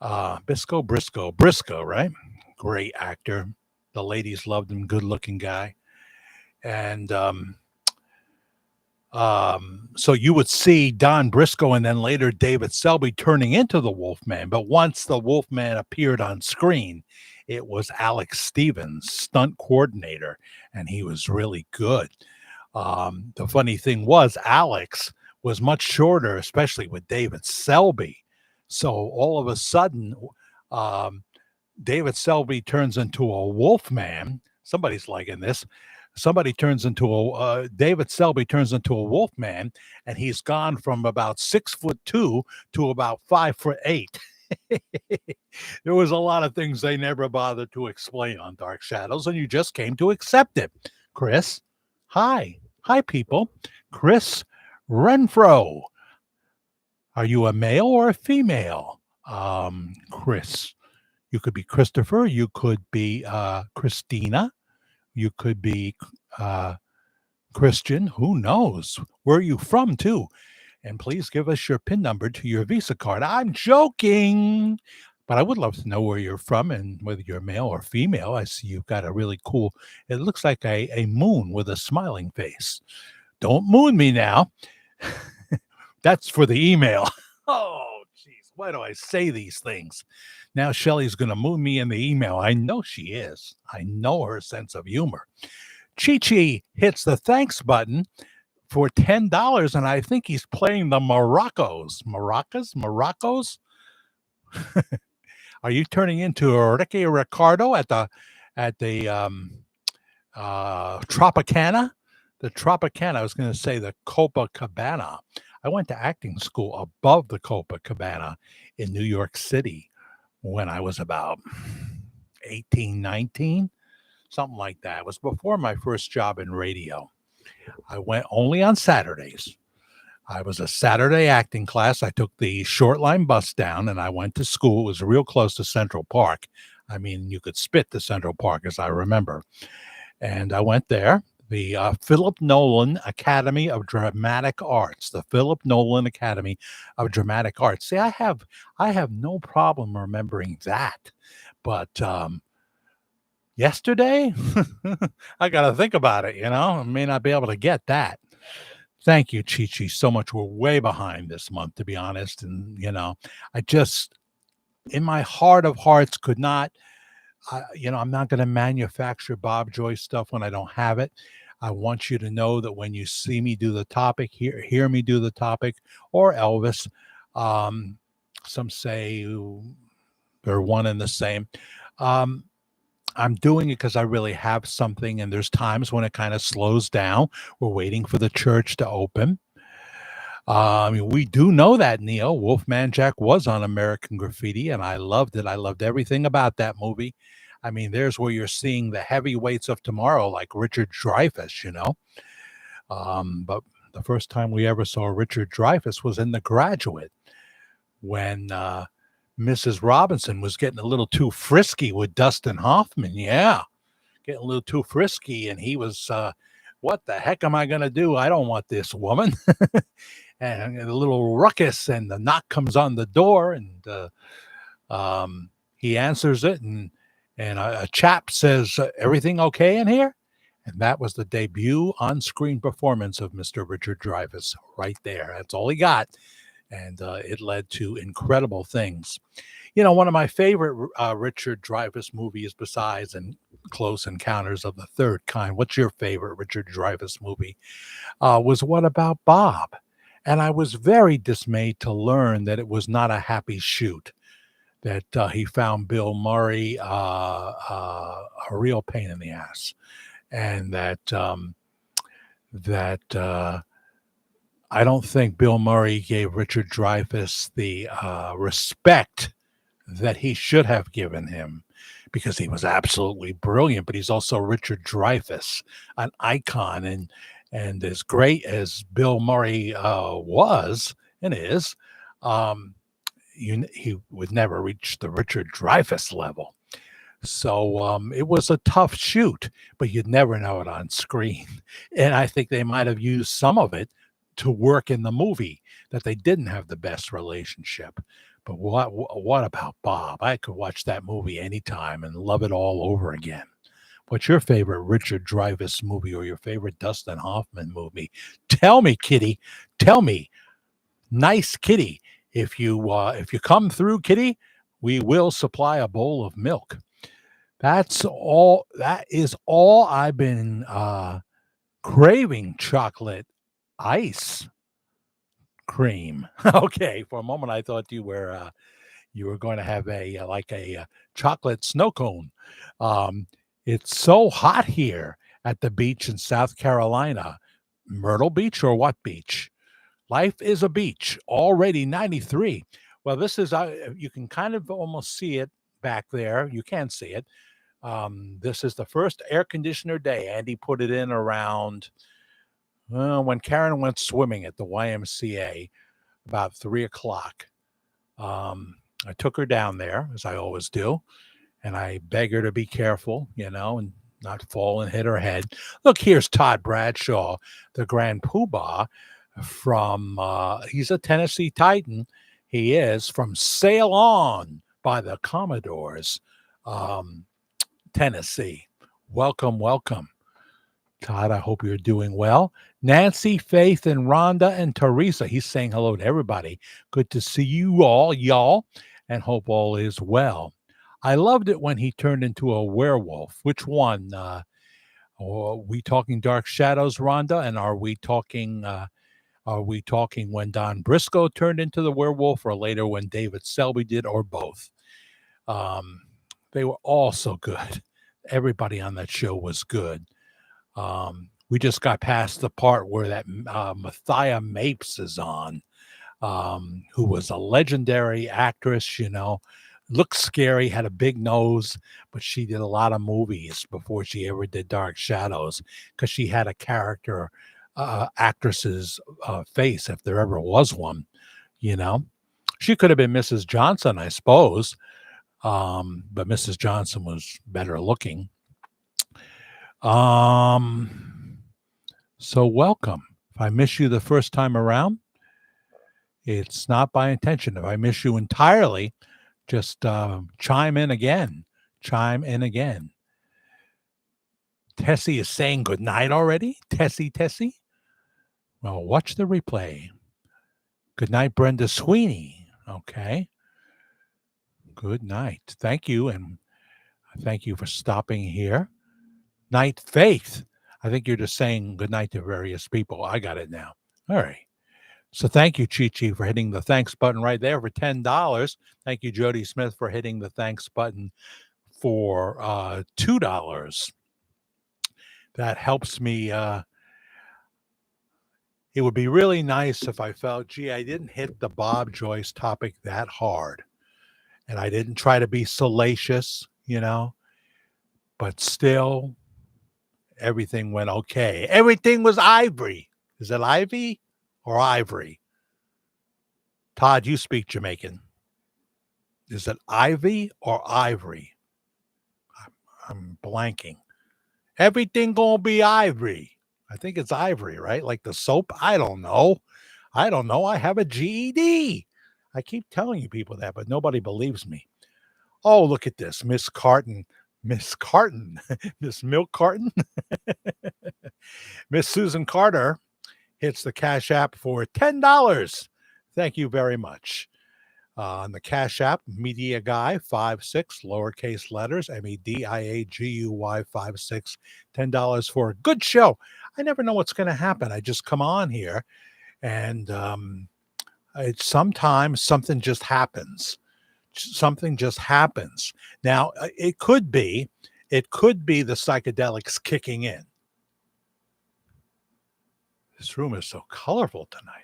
Briscoe, right? Great actor. The ladies loved him, good-looking guy. And so you would see Don Briscoe and then later David Selby turning into the Wolfman. But once the Wolfman appeared on screen, it was Alex Stevens, stunt coordinator, and he was really good. The funny thing was Alex was much shorter, especially with David Selby. So all of a sudden, David Selby turns into a Wolfman. Somebody's liking this. David Selby turns into a Wolfman, and he's gone from about 6'2" to about 5'8". There was a lot of things they never bothered to explain on Dark Shadows, and you just came to accept it. Chris, hi, people. Chris Renfro. Are you a male or a female? Chris. You could be Christopher. You could be Christina. You could be Christian. Who knows? Where are you from, too? And please give us your PIN number to your Visa card. I'm joking. But I would love to know where you're from and whether you're male or female. I see you've got a really cool, it looks like a moon with a smiling face. Don't moon me now. That's for the email. Oh, geez. Why do I say these things? Now Shelly's going to moon me in the email. I know she is. I know her sense of humor. Chi hits the thanks button for $10, and I think he's playing the maracas. Maracas? Are you turning into a Ricky Ricardo at the Tropicana? The Tropicana, I was going to say the Copacabana. I went to acting school above the Copacabana in New York City when I was about 18, 19, something like that. It was before my first job in radio. I went only on Saturdays. I was a Saturday acting class. I took the short line bus down and I went to school. It was real close to Central Park. I mean, you could spit to Central Park, as I remember. And I went there. The Philip Nolan Academy of Dramatic Arts. The Philip Nolan Academy of Dramatic Arts. See, I have no problem remembering that. But yesterday, I got to think about it, I may not be able to get that. Thank you, Chi, so much. We're way behind this month, to be honest. And, I just, in my heart of hearts, could not, I'm not going to manufacture Bob Joyce stuff when I don't have it. I want you to know that when you see me do the topic, hear me do the topic, or Elvis, Some say they're one and the same. Um, I'm doing it because I really have something, and there's times when it kind of slows down. We're waiting for the church to open. We do know that Neil Wolfman Jack was on American Graffiti, and I loved it. I loved everything about that movie. I mean, there's where you're seeing the heavyweights of tomorrow, like Richard Dreyfuss. But the first time we ever saw Richard Dreyfuss was in The Graduate when Mrs. Robinson was getting a little too frisky with Dustin Hoffman. Yeah, getting a little too frisky, and he was, what the heck am I going to do? I don't want this woman. And a little ruckus, and the knock comes on the door, and he answers it, and a chap says, "Everything okay in here?" And that was the debut on-screen performance of Mr. Richard Dreyfuss right there. That's all he got, and it led to incredible things. One of my favorite Richard Dreyfuss movies, besides and Close Encounters of the Third Kind. What's your favorite Richard Dreyfuss movie? Was What About Bob? And I was very dismayed to learn that it was not a happy shoot, that he found Bill Murray a real pain in the ass, and that I don't think Bill Murray gave Richard Dreyfuss the respect that he should have given him, because he was absolutely brilliant, but he's also Richard Dreyfuss, an icon. And as great as Bill Murray was and is, he would never reach the Richard Dreyfuss level. So it was a tough shoot, but you'd never know it on screen. And I think they might have used some of it to work in the movie, that they didn't have the best relationship. But what about Bob? I could watch that movie anytime and love it all over again. What's your favorite Richard Dreyfuss movie, or your favorite Dustin Hoffman movie? Tell me, Kitty. Tell me, nice Kitty. If you come through, Kitty, we will supply a bowl of milk. That's all. That is all I've been craving. Chocolate ice cream. Okay, for a moment I thought you were going to have a chocolate snow cone. It's so hot here at the beach in South Carolina. Myrtle Beach, or what beach? Life is a beach. Already 93. Well, this is, you can kind of almost see it back there. You can see it. This is the first air conditioner day. Andy put it in around when Karen went swimming at the YMCA about 3 o'clock. I took her down there, as I always do, and I beg her to be careful, and not fall and hit her head. Look, here's Todd Bradshaw, the Grand Poobah from, he's a Tennessee Titan. He is from Sail On by the Commodores, Tennessee. Welcome, welcome. Todd, I hope you're doing well. Nancy, Faith, and Rhonda, and Teresa. He's saying hello to everybody. Good to see you all, y'all, and hope all is well. I loved it when he turned into a werewolf. Which one? Are we talking Dark Shadows, Rhonda? And are we talking when Don Briscoe turned into the werewolf, or later when David Selby did, or both? They were all so good. Everybody on that show was good. We just got past the part where that Mathia Mapes is on, who was a legendary actress, looked scary, had a big nose, but she did a lot of movies before she ever did Dark Shadows, because she had a character actress's face, if there ever was one. She could have been Mrs. Johnson, I suppose, but Mrs. Johnson was better looking. So welcome. If I miss you the first time around, it's not by intention. If I miss you entirely, just chime in again. Tessie is saying good night already. Tessie. Well, watch the replay. Good night, Brenda Sweeney. Okay. Good night. Thank you, and thank you for stopping here. Night, Faith. I think you're just saying good night to various people. I got it now. All right. So thank you, Chi Chi, for hitting the thanks button right there for $10. Thank you, Jody Smith, for hitting the thanks button for $2. That helps me. It would be really nice if I felt, gee, I didn't hit the Bob Joyce topic that hard. And I didn't try to be salacious, but still everything went okay. Everything was ivory. Is it ivy or ivory? Todd, you speak Jamaican. Is it ivy or ivory? I'm blanking. Everything gonna be ivory. I think it's ivory, right? Like the soap. I don't know. I have a GED. I keep telling you people that, but nobody believes me. Oh, look at this. Miss Carton. Miss Carton. Miss Milk Carton. Miss Susan Carter hits the Cash App for $10. Thank you very much. On the Cash App, Media Guy 56, lowercase letters, MEDIAGUY 56, $10 for a good show. I never know what's going to happen. I just come on here and it's sometimes something just happens. Something just happens. Now, it could be the psychedelics kicking in. This room is so colorful tonight.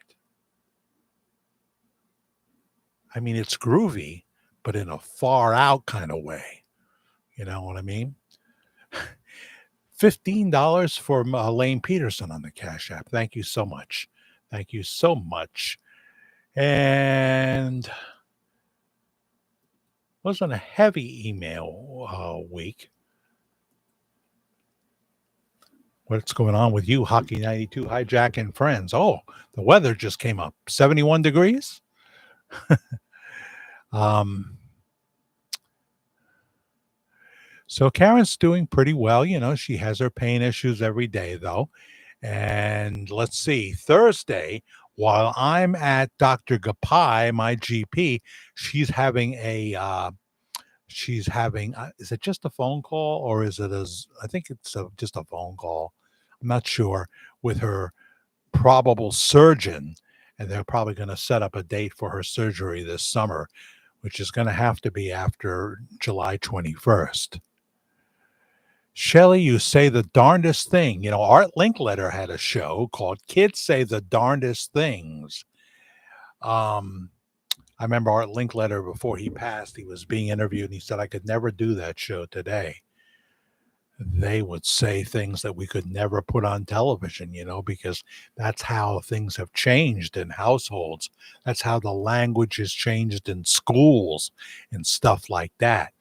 I mean, it's groovy, but in a far out kind of way. You know what I mean? $15 for Lane Peterson on the Cash App. Thank you so much. Thank you so much. And wasn't a heavy email week. What's going on with you, Hockey 92, Hijack and friends? Oh, the weather just came up. 71 degrees. So Karen's doing pretty well. She has her pain issues every day, though. And let's see, Thursday, while I'm at Dr. Gapai, my GP, she's having is it just a phone call or is it I think it's just a phone call. I'm not sure, with her probable surgeon. And they're probably going to set up a date for her surgery this summer, which is going to have to be after July 21st. Shelley, you say the darndest thing. Art Linkletter had a show called Kids Say the Darndest Things. I remember Art Linkletter, before he passed, he was being interviewed and he said, I could never do that show today. They would say things that we could never put on television, because that's how things have changed in households. That's how the language has changed in schools and stuff like that.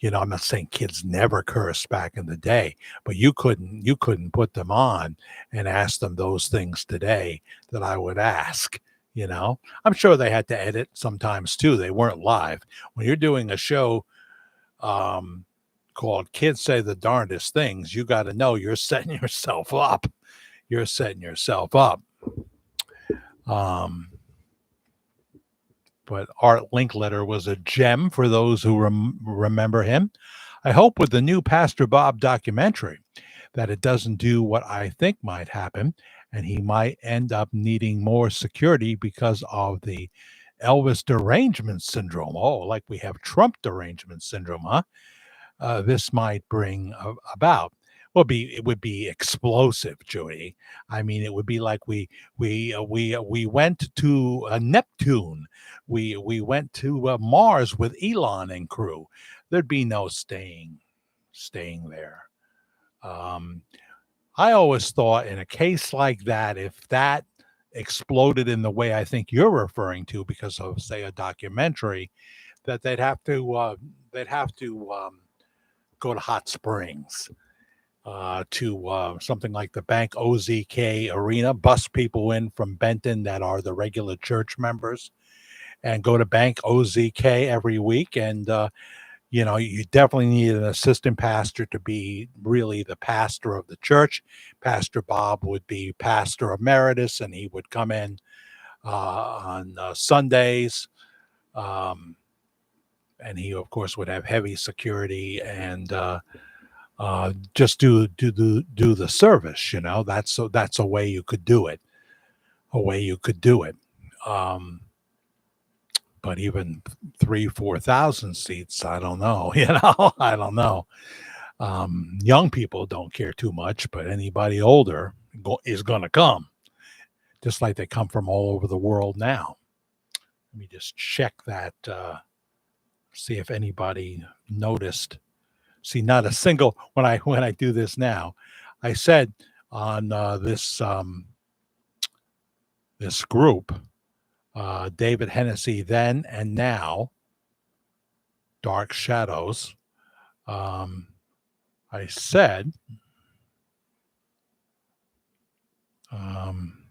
I'm not saying kids never cursed back in the day, but you couldn't put them on and ask them those things today that I would ask. I'm sure they had to edit sometimes too. They weren't live. When you're doing a show called Kids Say the Darndest Things, you got to know you're setting yourself up. You're setting yourself up. But Art Linkletter was a gem for those who remember him. I hope with the new Pastor Bob documentary that it doesn't do what I think might happen, and he might end up needing more security because of the Elvis derangement syndrome. Oh, like we have Trump derangement syndrome, huh? This might bring about. It would be explosive, Joey. I mean, it would be like we went to Neptune. We went to Mars with Elon and crew. There'd be no staying there. I always thought in a case like that, if that exploded in the way I think you're referring to, because of, say, a documentary, that they'd have to go to Hot Springs, to something like the Bank OZK Arena, bus people in from Benton that are the regular church members, and go to Bank OZK every week. And, you definitely need an assistant pastor to be really the pastor of the church. Pastor Bob would be pastor emeritus, and he would come in on Sundays. And he, of course, would have heavy security and just do the service. That's a way you could do it. Um, but even 3, 4,000 seats, I don't know. You know, I don't know. Young people don't care too much, but anybody older is going to come, just like they come from all over the world now. Let me just check that, see if anybody noticed. See, not a single when I do this now. I said on this group, David Hennessy then and now, Dark Shadows. Um, I said, um,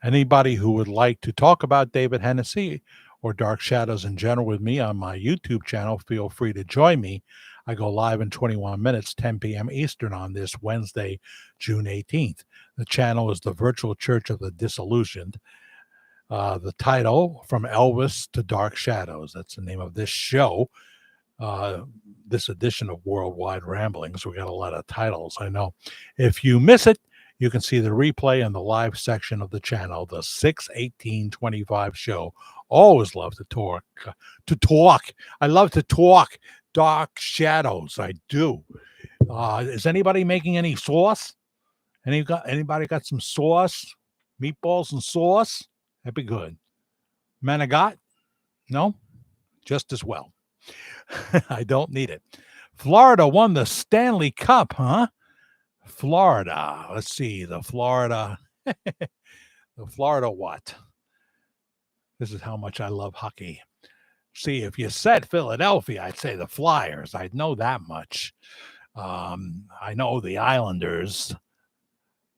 anybody who would like to talk about David Hennessy or Dark Shadows in general with me on my YouTube channel, feel free to join me. I go live in 21 minutes, 10 p.m. Eastern on this Wednesday, June 18th. The channel is the Virtual Church of the Disillusioned. The title, From Elvis to Dark Shadows. That's the name of this show. This edition of Worldwide Ramblings. We got a lot of titles, I know. If you miss it, you can see the replay in the live section of the channel, the 6/18/25 show. Always love to talk. I love to talk Dark Shadows. I do. Is anybody making any sauce? Anybody got some sauce? Meatballs and sauce? That'd be good. Manigot? No? Just as well. I don't need it. Florida won the Stanley Cup, huh? Florida. Let's see. The Florida what? This is how much I love hockey. See, if you said Philadelphia, I'd say the Flyers. I'd know that much. I know the Islanders.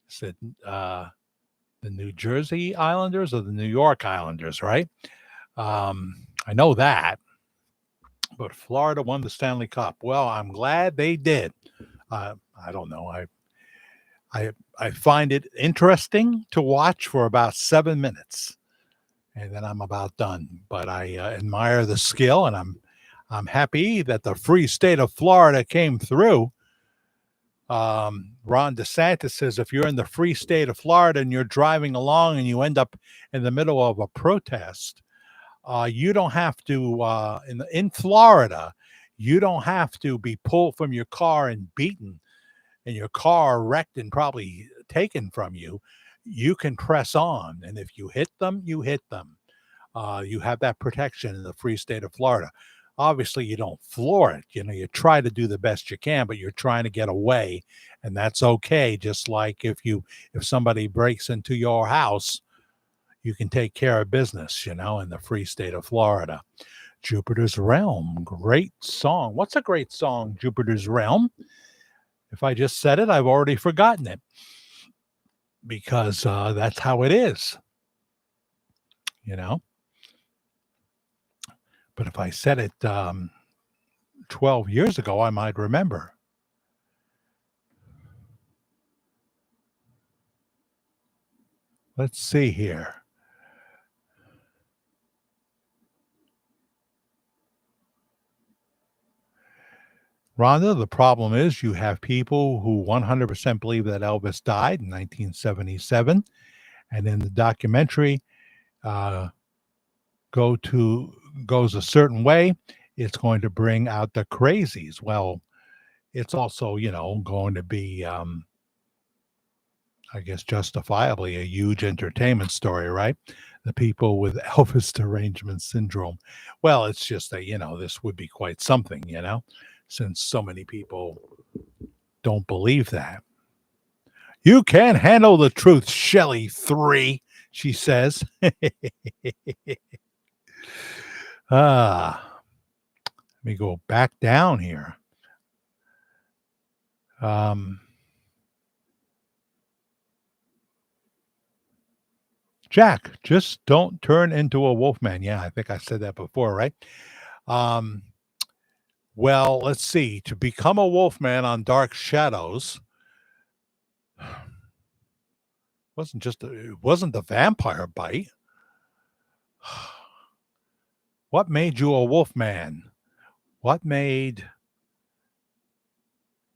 Said the New Jersey Islanders or the New York Islanders, right? I know that. But Florida won the Stanley Cup. Well, I'm glad they did. I don't know. I find it interesting to watch for about 7 minutes, and then I'm about done. But I admire the skill, and I'm happy that the free state of Florida came through. Ron DeSantis says if you're in the free state of Florida and you're driving along and you end up in the middle of a protest, you don't have to in Florida. You don't have to be pulled from your car and beaten, and your car wrecked and probably taken from you. You can press on, and if you hit them, you hit them. You have that protection in the free state of Florida. Obviously, you don't floor it. You know, you try to do the best you can, but you're trying to get away, and that's okay. Just like if somebody breaks into your house, you can take care of business, in the free state of Florida. Jupiter's Realm, great song. What's a great song, Jupiter's Realm? If I just said it, I've already forgotten it because that's how it is, But if I said it 12 years ago, I might remember. Let's see here. Rhonda, the problem is you have people who 100% believe that Elvis died in 1977, and in the documentary goes a certain way, it's going to bring out the crazies. Well, it's also, going to be, I guess, justifiably a huge entertainment story, right? The people with Elvis derangement syndrome. Well, it's just that, this would be quite something, since so many people don't believe that. You can't handle the truth, Shelley 3, she says. Let me go back down here. Jack, just don't turn into a wolfman. Yeah, I think I said that before, right? Well, let's see. To become a wolfman on Dark Shadows it wasn't the vampire bite. What made you a wolfman? What made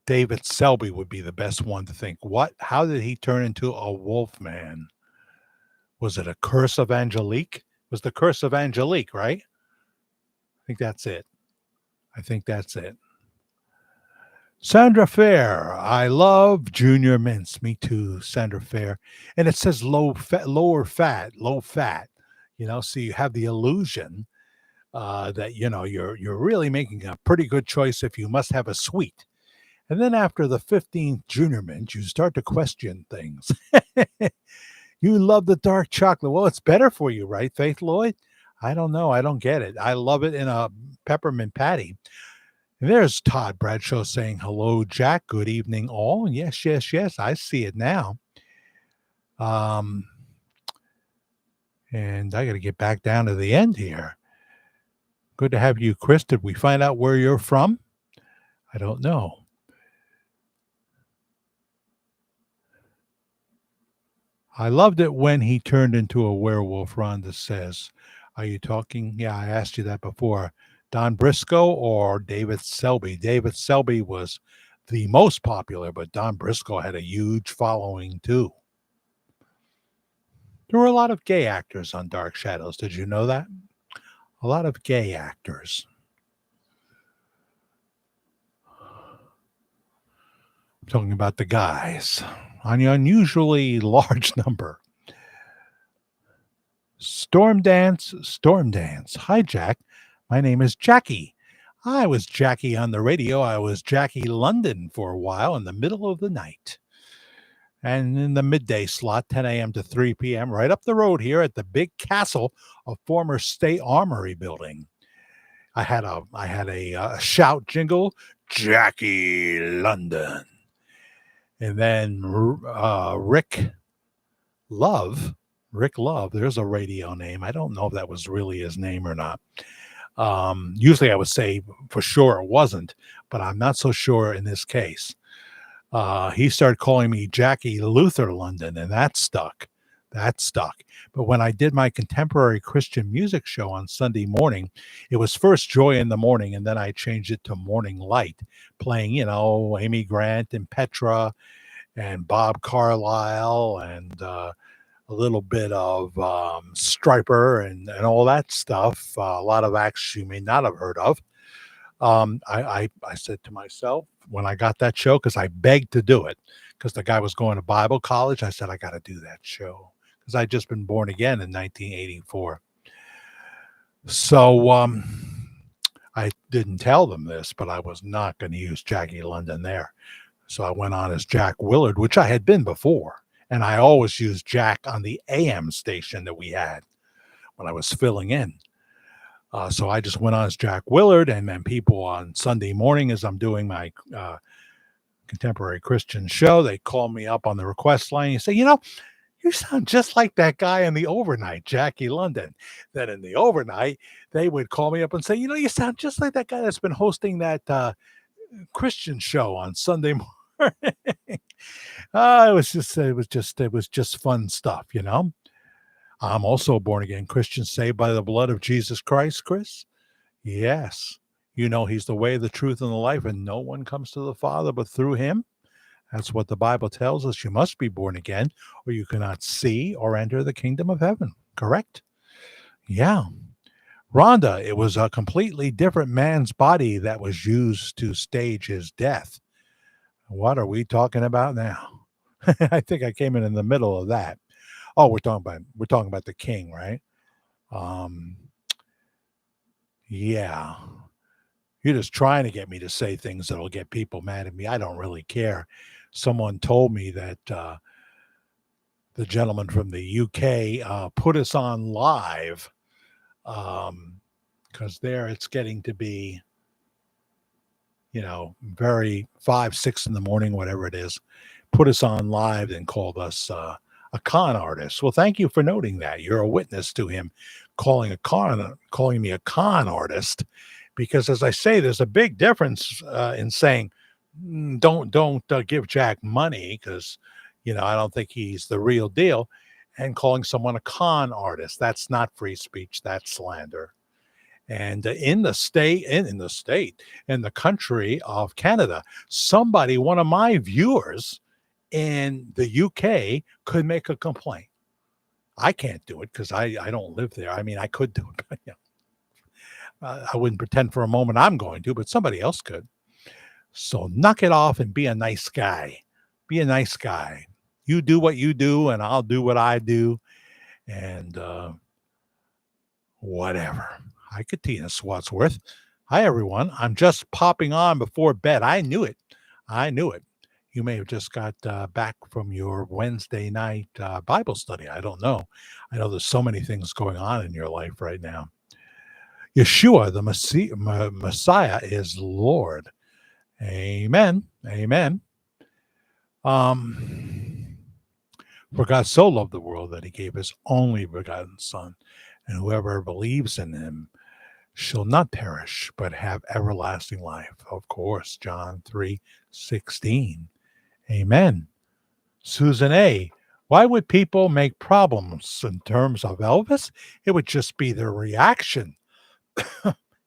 David Selby would be the best one to think. How did he turn into a wolfman? Was it a curse of Angelique? It was the curse of Angelique, right? I think that's it. I think that's it. Sandra Fair, I love Junior Mints. Me too, Sandra Fair. And it says low fat, lower fat, low fat. So you have the illusion that you're really making a pretty good choice if you must have a sweet. And then after the 15th Junior Mint, you start to question things. You love the dark chocolate. Well, it's better for you, right, Faith Lloyd? I don't know. I don't get it. I love it in a peppermint patty. And there's Todd Bradshaw saying, hello, Jack. Good evening, all. Yes, yes, yes. I see it now. And I got to get back down to the end here. Good to have you, Chris. Did we find out where you're from? I don't know. I loved it when he turned into a werewolf, Rhonda says. Are you talking? Yeah, I asked you that before. Don Briscoe or David Selby? David Selby was the most popular, but Don Briscoe had a huge following too. There were a lot of gay actors on Dark Shadows. Did you know that? A lot of gay actors. I'm talking about the guys on an unusually large number. Storm Dance. Hi, Jack. My name is Jackie. I was Jackie on the radio. I was Jackie London for a while in the middle of the night. And in the midday slot, 10 a.m. to 3 p.m., right up the road here at the big castle of former State Armory building. I had a shout jingle, Jackie London. And then Rick Love, there's a radio name. I don't know if that was really his name or not. Usually I would say for sure it wasn't, but I'm not so sure in this case. He started calling me Jackie Luther London, and that stuck. But when I did my contemporary Christian music show on Sunday morning, it was first Joy in the Morning, and then I changed it to Morning Light, playing, Amy Grant and Petra and Bob Carlyle and a little bit of Stryper and all that stuff. A lot of acts you may not have heard of. I said to myself when I got that show, because I begged to do it, because the guy was going to Bible college, I said, I got to do that show, because I'd just been born again in 1984. So I didn't tell them this, but I was not going to use Jackie London there. So I went on as Jack Willard, which I had been before. And I always used Jack on the AM station that we had when I was filling in. So I just went on as Jack Willard, and then people on Sunday morning, as I'm doing my contemporary Christian show, they call me up on the request line and say, you sound just like that guy in the overnight, Jackie London. Then in the overnight, they would call me up and say, you sound just like that guy that's been hosting that Christian show on Sunday morning. It was just fun stuff, I'm also a born again Christian, saved by the blood of Jesus Christ, Chris. Yes. He's the way, the truth, and the life, and no one comes to the Father but through him. That's what the Bible tells us. You must be born again, or you cannot see or enter the kingdom of heaven. Correct? Yeah. Rhonda, it was a completely different man's body that was used to stage his death. What are we talking about now? I think I came in the middle of that. Oh, we're talking about the king, right? Yeah. You're just trying to get me to say things that'll get people mad at me. I don't really care. Someone told me that the gentleman from the UK put us on live because there it's getting to be, very 5, 6 in the morning, whatever it is, put us on live and called us a con artist. Well, thank you for noting that. You're a witness to him calling me a con artist, because as I say, there's a big difference in saying, don't give Jack money, because, I don't think he's the real deal, and calling someone a con artist. That's not free speech. That's slander. And in the country of Canada, one of my viewers in the UK could make a complaint. I can't do it because I don't live there. I mean, I could do it, but I wouldn't pretend for a moment I'm going to, but somebody else could. So knock it off and be a nice guy. Be a nice guy. You do what you do, and I'll do what I do, and whatever. Hi, Katina Swadsworth. Hi, everyone. I'm just popping on before bed. I knew it. I knew it. You may have just got back from your Wednesday night Bible study. I don't know. I know there's so many things going on in your life right now. Yeshua, the Messiah, is Lord. Amen. Amen. For God so loved the world that he gave his only begotten Son, and whoever believes in him shall not perish, but have everlasting life. Of course, John 3:16. Amen. Susan A. Why would people make problems in terms of Elvis? It would just be their reaction.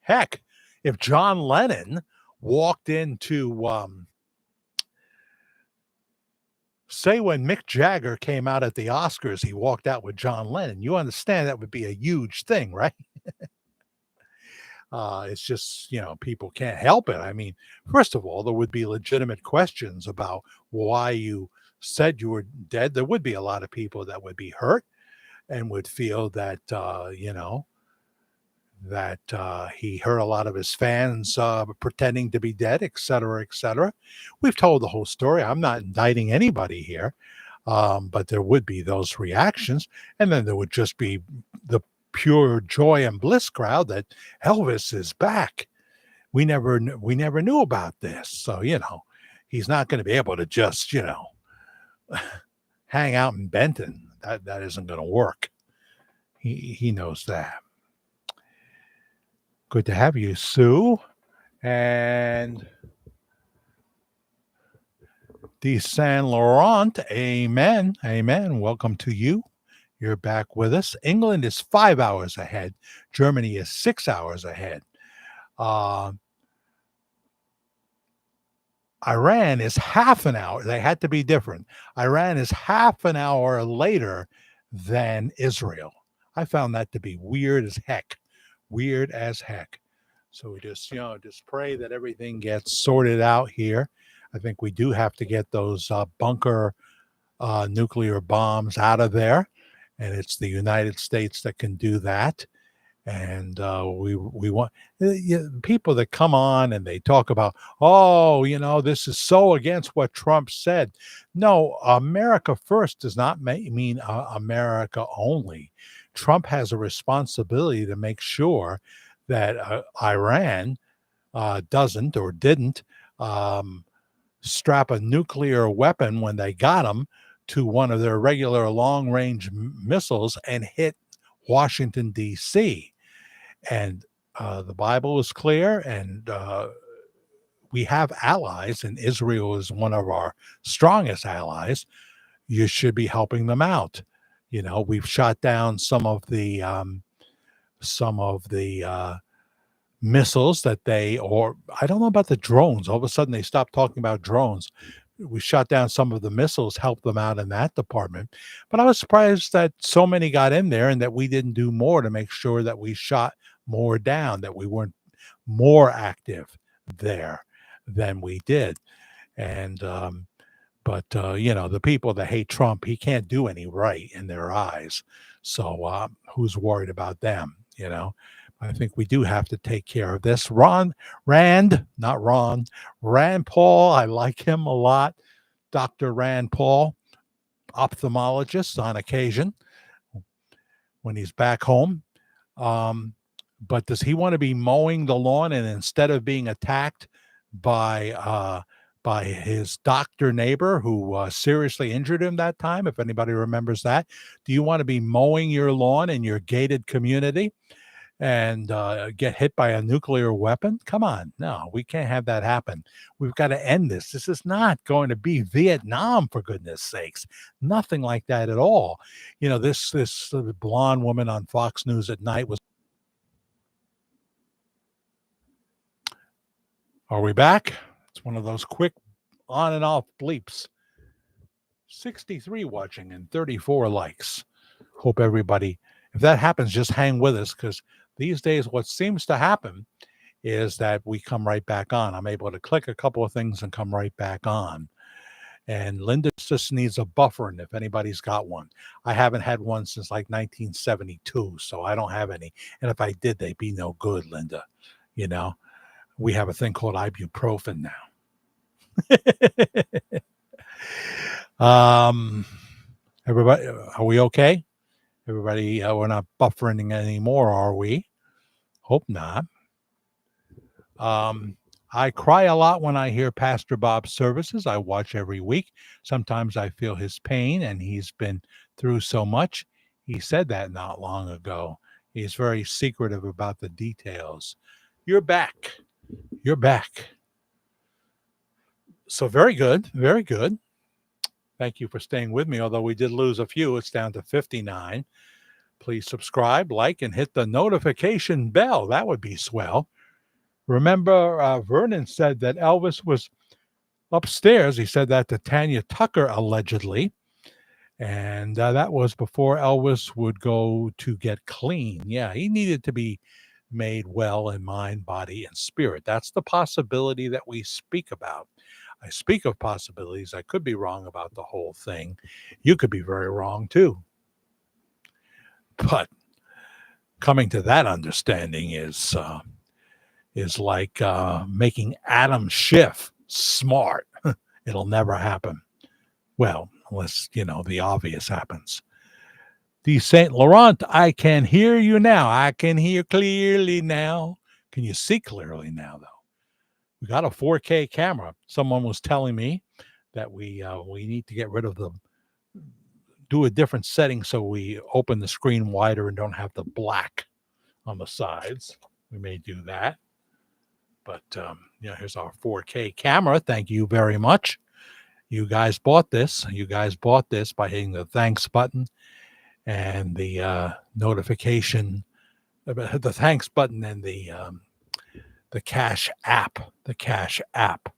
Heck, if John Lennon walked into, say, when Mick Jagger came out at the Oscars, he walked out with John Lennon. You understand that would be a huge thing, right? It's just, people can't help it. I mean, first of all, there would be legitimate questions about why you said you were dead. There would be a lot of people that would be hurt and would feel that, he hurt a lot of his fans pretending to be dead, et cetera, et cetera. We've told the whole story. I'm not indicting anybody here, but there would be those reactions. And then there would just be the pure joy and bliss crowd that Elvis is back. We never knew about this. So, he's not going to be able to just, hang out in Benton. That isn't going to work. He knows that. Good to have you, Sue. And the Saint Laurent, amen, amen. Welcome to you. You're back with us. England is 5 hours ahead. Germany is 6 hours ahead. Iran is half an hour. They had to be different. Iran is half an hour later than Israel. I found that to be weird as heck. Weird as heck. So we just pray that everything gets sorted out here. I think we do have to get those bunker nuclear bombs out of there, and it's the United States that can do that. And we want people that come on and they talk about, this is so against what Trump said. No, America first does not mean America only. Trump has a responsibility to make sure that Iran doesn't or didn't strap a nuclear weapon when they got them to one of their regular long-range missiles and hit Washington, D.C. And the Bible is clear, and we have allies, and Israel is one of our strongest allies. You should be helping them out. We've shot down some of the missiles that I don't know about the drones. All of a sudden they stopped talking about drones. We shot down some of the missiles, helped them out in that department. But I was surprised that so many got in there and that we didn't do more to make sure that we shot more down, that we weren't more active there than we did. And, the people that hate Trump, he can't do any right in their eyes. So who's worried about them? I think we do have to take care of this. Rand Paul, I like him a lot. Dr. Rand Paul, ophthalmologist on occasion when he's back home. But does he want to be mowing the lawn and instead of being attacked by his doctor neighbor who seriously injured him that time, if anybody remembers that, do you want to be mowing your lawn in your gated community and get hit by a nuclear weapon? Come on. No, we can't have that happen. We've got to end this. This is not going to be Vietnam, for goodness sakes. Nothing like that at all. This blonde woman on Fox News at night was. Are we back? It's one of those quick on and off bleeps. 63 watching and 34 likes. Hope everybody, if that happens, just hang with us, because these days what seems to happen is that we come right back on. I'm able to click a couple of things and come right back on. And Linda just needs a buffer, and if anybody's got one. I haven't had one since like 1972, so I don't have any. And if I did, they'd be no good, Linda. You know, we have a thing called ibuprofen now. Everybody, are we okay? Everybody, we're not buffering anymore, are we? Hope not. I cry a lot when I hear Pastor Bob's services. I watch every week. Sometimes I feel his pain, and he's been through so much. He said that not long ago. He's very secretive about the details. You're back. You're back. So very good. Very good. Thank you for staying with me. Although we did lose a few, it's down to 59. Please subscribe, like, and hit the notification bell. That would be swell. Remember, Vernon said that Elvis was upstairs. He said that to Tanya Tucker, allegedly. And that was before Elvis would go to get clean. Yeah, he needed to be made well in mind, body, and spirit. That's the possibility that we speak about. I speak of possibilities. I could be wrong about the whole thing. You could be very wrong too. But coming to that understanding is like making Adam Schiff smart. It'll never happen. Well, unless, the obvious happens. The St. Laurent, I can hear you now. I can hear clearly now. Can you see clearly now, though? We got a 4K camera. Someone was telling me that we need to get rid of do a different setting so we open the screen wider and don't have the black on the sides. We may do that. But, here's our 4K camera. Thank you very much. You guys bought this. You guys bought this by hitting the thanks button and the notification, the thanks button, and the Cash app. The Cash app.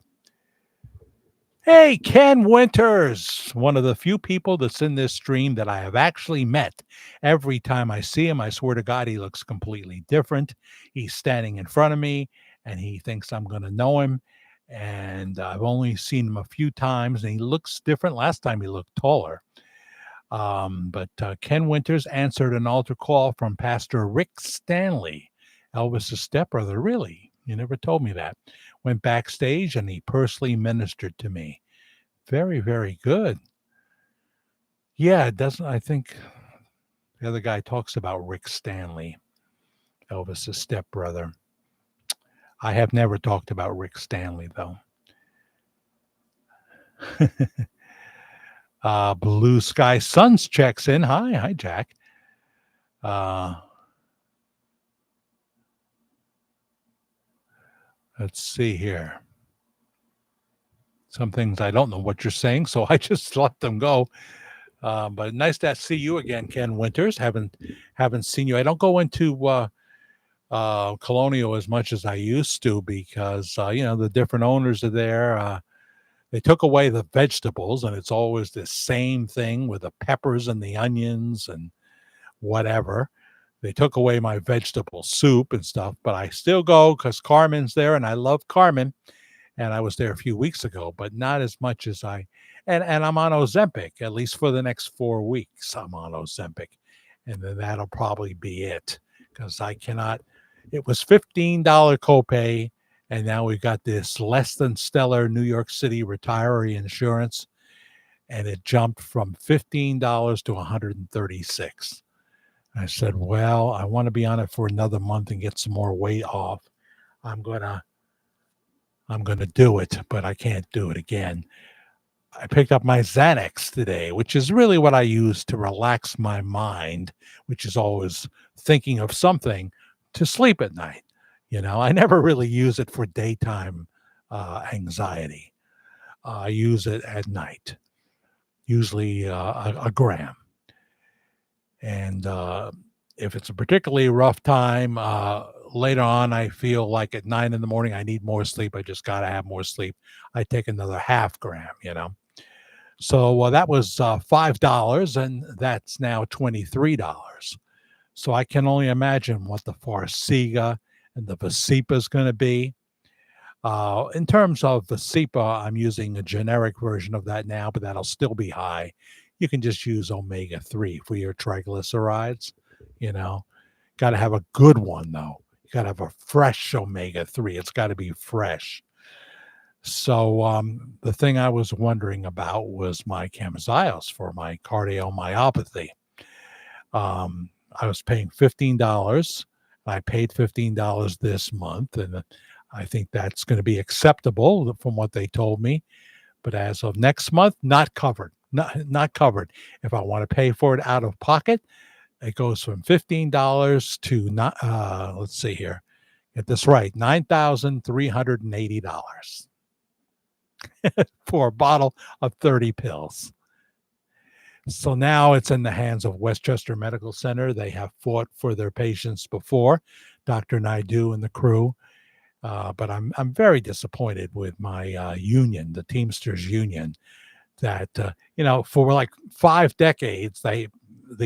Hey, Ken Winters, one of the few people that's in this stream that I have actually met. Every time I see him, I swear to God, he looks completely different. He's standing in front of me, and he thinks I'm going to know him. And I've only seen him a few times, and he looks different. Last time he looked taller. But Ken Winters answered an altar call from Pastor Rick Stanley, Elvis's stepbrother. Really? You never told me that. Went backstage, and he personally ministered to me. Very, very good. Yeah, it doesn't. I think the other guy talks about Rick Stanley, Elvis's stepbrother. I have never talked about Rick Stanley, though. Blue Sky Suns checks in. Hi, Jack. Let's see here. Some things I don't know what you're saying, so I just let them go. But nice to see you again, Ken Winters. Haven't seen you. I don't go into Colonial as much as I used to because the different owners are there. They took away the vegetables, and it's always the same thing with the peppers and the onions and whatever. They took away my vegetable soup and stuff, but I still go because Carmen's there, and I love Carmen. And I was there a few weeks ago, but not as much as and I'm on Ozempic, at least for the next 4 weeks. I'm on Ozempic, and then that'll probably be it because I cannot. It was $15 copay, and now we've got this less than stellar New York City retiree insurance, and it jumped from $15 to $136. I said, well, I want to be on it for another month and get some more weight off. I'm gonna do it, but I can't do it again. I picked up my Xanax today, which is really what I use to relax my mind, which is always thinking of something to sleep at night. I never really use it for daytime anxiety. I use it at night, usually a gram. And if it's a particularly rough time, later on, I feel like at 9 a.m, I need more sleep. I just got to have more sleep. I take another half gram, So that was $5, and that's now $23. So I can only imagine what the Farxiga and the Vasipa is going to be. In terms of Vasipa, I'm using a generic version of that now, but that'll still be high. You can just use omega 3 for your triglycerides. You know, got to have a good one, though. You got to have a fresh omega 3. It's got to be fresh. So the thing I was wondering about was my Camzyos for my cardiomyopathy. I was paying $15. I paid $15 this month, and I think that's going to be acceptable from what they told me. But as of next month, not covered. Not covered. If I want to pay for it out of pocket, it goes from $15 to not. Let's see here. Get this right: $9,380 for a bottle of 30 pills. So now it's in the hands of Westchester Medical Center. They have fought for their patients before, Dr. Naidu and the crew. But I'm very disappointed with my union, the Teamsters Union, that for like 5 decades the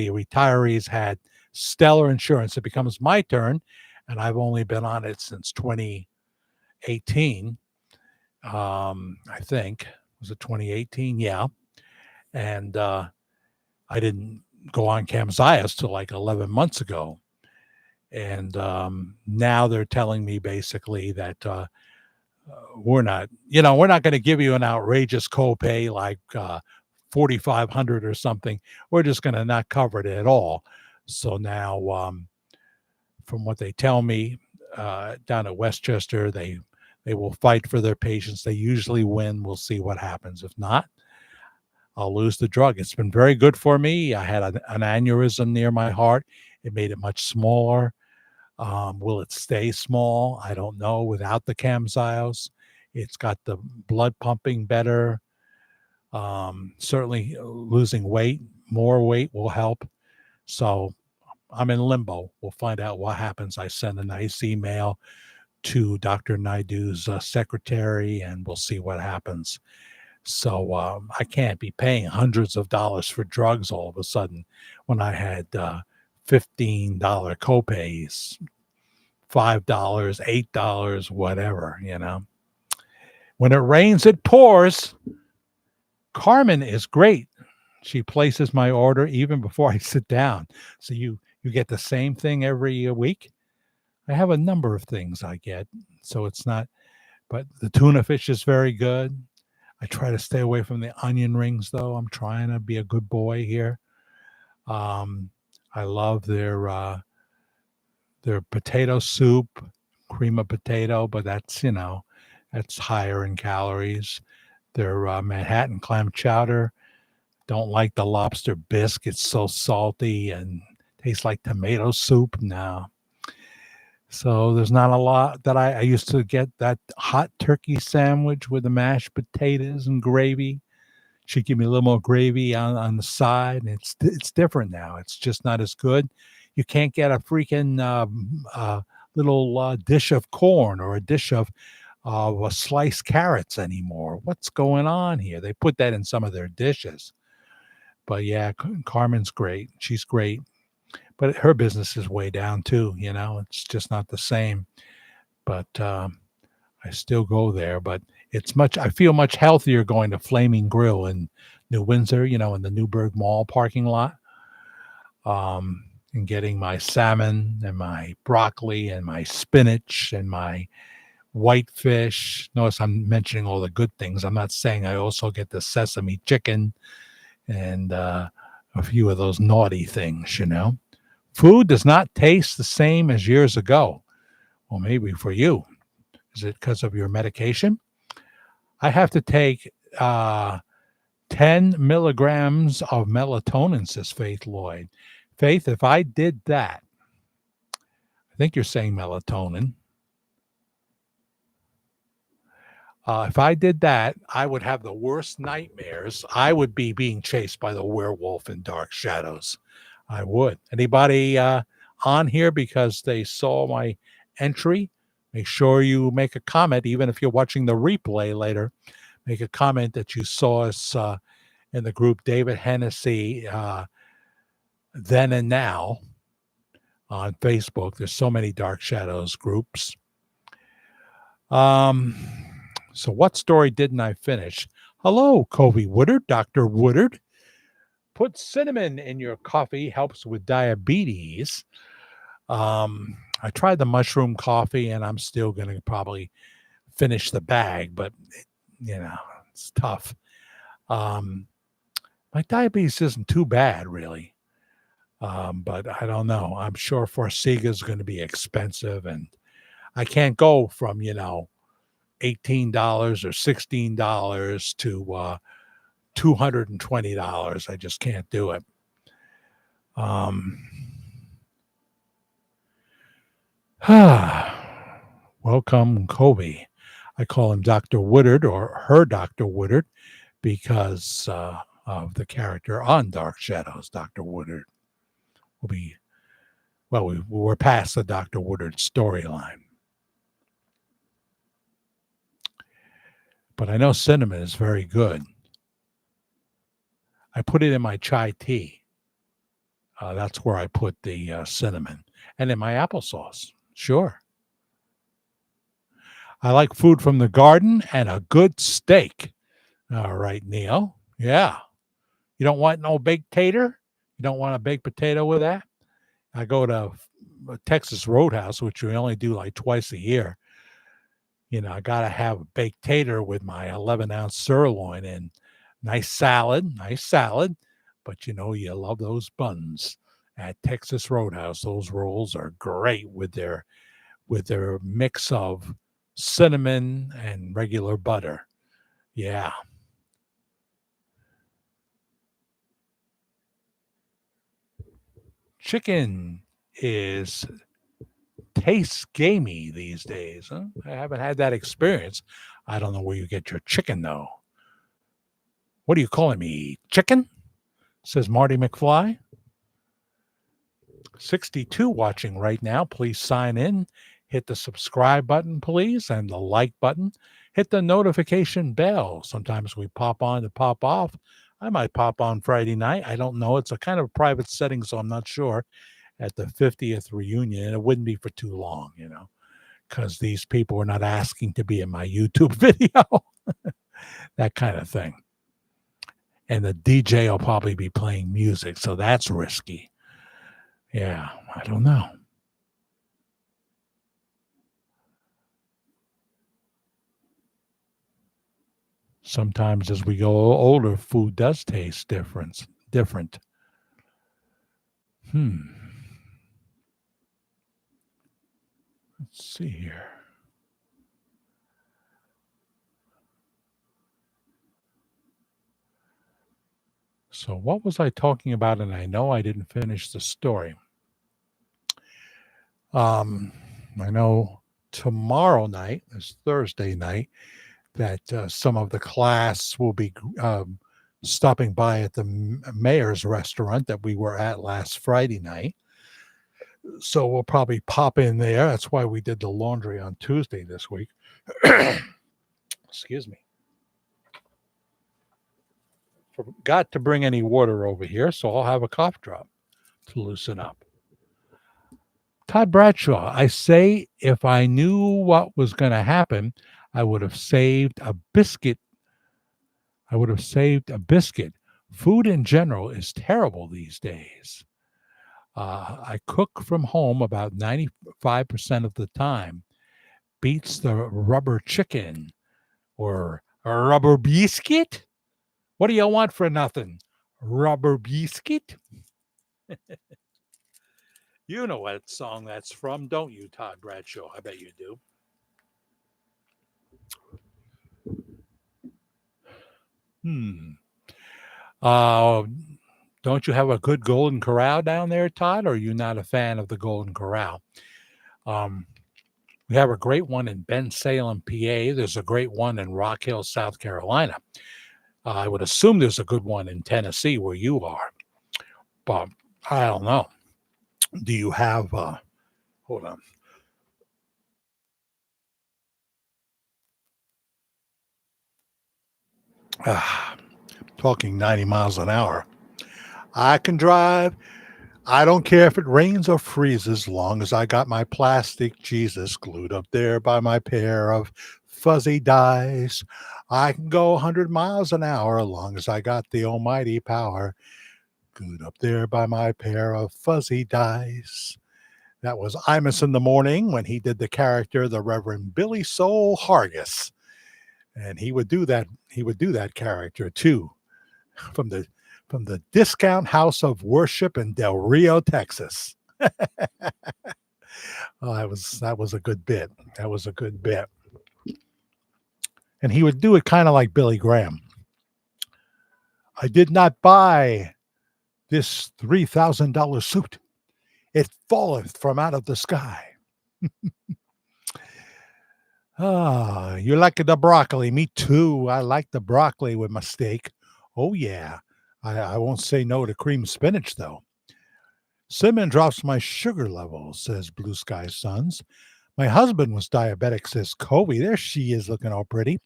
retirees had stellar insurance. It becomes my turn, and I've only been on it since 2018. I think was it 2018? Yeah, and I didn't go on Camzyos till like 11 months ago. And now they're telling me basically that we're not going to give you an outrageous copay like 4,500 or something. We're just going to not cover it at all. So now, from what they tell me, down at Westchester, they will fight for their patients. They usually win. We'll see what happens. If not, I'll lose the drug. It's been very good for me. I had an aneurysm near my heart. It made it much smaller. Will it stay small? I don't know. Without the Camzyos, it's got the blood pumping better. Certainly losing weight, more weight will help. So I'm in limbo. We'll find out what happens. I send a nice email to Dr. Naidu's secretary, and we'll see what happens. So I can't be paying hundreds of dollars for drugs all of a sudden when I had $15 copays, $5, $8, whatever, When it rains, it pours. Carmen is great. She places my order even before I sit down. So you get the same thing every week. I have a number of things I get, so it's not, but the tuna fish is very good. I try to stay away from the onion rings, though. I'm trying to be a good boy here. I love their potato soup, cream of potato, but that's higher in calories. Their Manhattan clam chowder. Don't like the lobster bisque. It's so salty and tastes like tomato soup. No. So there's not a lot that I used to get that hot turkey sandwich with the mashed potatoes and gravy. She'd give me a little more gravy on the side. And it's different now. It's just not as good. You can't get a freaking little dish of corn or a dish of sliced carrots anymore. What's going on here? They put that in some of their dishes. But yeah, Carmen's great. She's great. But her business is way down too. It's just not the same. But I still go there. But I feel much healthier going to Flaming Grill in New Windsor, in the Newburgh Mall parking lot, and getting my salmon and my broccoli and my spinach and my whitefish. Notice I'm mentioning all the good things. I'm not saying I also get the sesame chicken and a few of those naughty things, Food does not taste the same as years ago. Well, maybe for you. Is it because of your medication? I have to take 10 milligrams of melatonin, says Faith Lloyd. Faith, if I did that, I think you're saying melatonin. If I did that, I would have the worst nightmares. I would be being chased by the werewolf in Dark Shadows. I would. Anybody on here because they saw my entry? Make sure you make a comment, even if you're watching the replay later. Make a comment that you saw us in the group David Hennessy, Then and Now on Facebook. There's so many Dark Shadows groups. Um, so what story didn't I finish? Hello, Covey Woodard, Dr. Woodard. Put cinnamon in your coffee, helps with diabetes. I tried the mushroom coffee and I'm still going to probably finish the bag, but it's tough. My diabetes isn't too bad, really. But I don't know. I'm sure Forxiga is going to be expensive, and I can't go from, $18 or $16 to $220. I just can't do it. Welcome, Kobe. I call him Dr. Woodard or her Dr. Woodard because of the character on Dark Shadows. Dr. Woodard will be, we're past the Dr. Woodard storyline. But I know cinnamon is very good. I put it in my chai tea. That's where I put the cinnamon. And in my applesauce. Sure. I like food from the garden and a good steak. All right, Neil. Yeah. You don't want no baked tater? You don't want a baked potato with that? I go to Texas Roadhouse, which we only do like twice a year. I got to have a baked tater with my 11-ounce sirloin and nice salad. But, you love those buns at Texas Roadhouse. Those rolls are great with their mix of cinnamon and regular butter. Yeah. Chicken tastes gamey these days. Huh? I haven't had that experience. I don't know where you get your chicken, though. What are you calling me? Chicken? Says Marty McFly. 62 watching right now. Please sign in. Hit the subscribe button, please, and the like button. Hit the notification bell. Sometimes we pop on to pop off. I might pop on Friday night. I don't know. It's a kind of private setting, so I'm not sure. At the 50th reunion, and it wouldn't be for too long, because these people are not asking to be in my YouTube video. That kind of thing. And the DJ will probably be playing music, so that's risky. Yeah, I don't know. Sometimes as we go older, food does taste different. Let's see here. So what was I talking about? And I know I didn't finish the story. I know tomorrow night, it's Thursday night, that some of the class will be stopping by at the mayor's restaurant that we were at last Friday night. So we'll probably pop in there. That's why we did the laundry on Tuesday this week. Excuse me. Forgot to bring any water over here, so I'll have a cough drop to loosen up. Todd Bradshaw, I say if I knew what was going to happen, I would have saved a biscuit. Food in general is terrible these days. I cook from home about 95% of the time. Beats the rubber chicken or a rubber biscuit. What do you want for nothing? Rubber biscuit? You know what song that's from, don't you, Todd Bradshaw? I bet you do. Don't you have a good Golden Corral down there, Todd? Or are you not a fan of the Golden Corral? We have a great one in Bensalem, PA. There's a great one in Rock Hill, South Carolina. I would assume there's a good one in Tennessee where you are. But I don't know. Do you have, hold on. talking 90 miles an hour. I can drive. I don't care if it rains or freezes, long as I got my plastic Jesus glued up there by my pair of fuzzy dice. I can go 100 miles an hour, long as I got the almighty power glued up there by my pair of fuzzy dice. That was Imus in the Morning when he did the character, the Reverend Billy Soul Hargis. And he would do that. He would do that character too, from the from the Discount House of Worship in Del Rio, Texas. Oh, that was a good bit. That was a good bit. And he would do it kind of like Billy Graham. I did not buy this $3,000 suit. It falleth from out of the sky. Ah, you like the broccoli? Me too. I like the broccoli with my steak. Oh yeah. I won't say no to cream spinach though. Cinnamon drops my sugar level, says Blue Sky Suns. My husband was diabetic, says Kobe. There she is looking all pretty.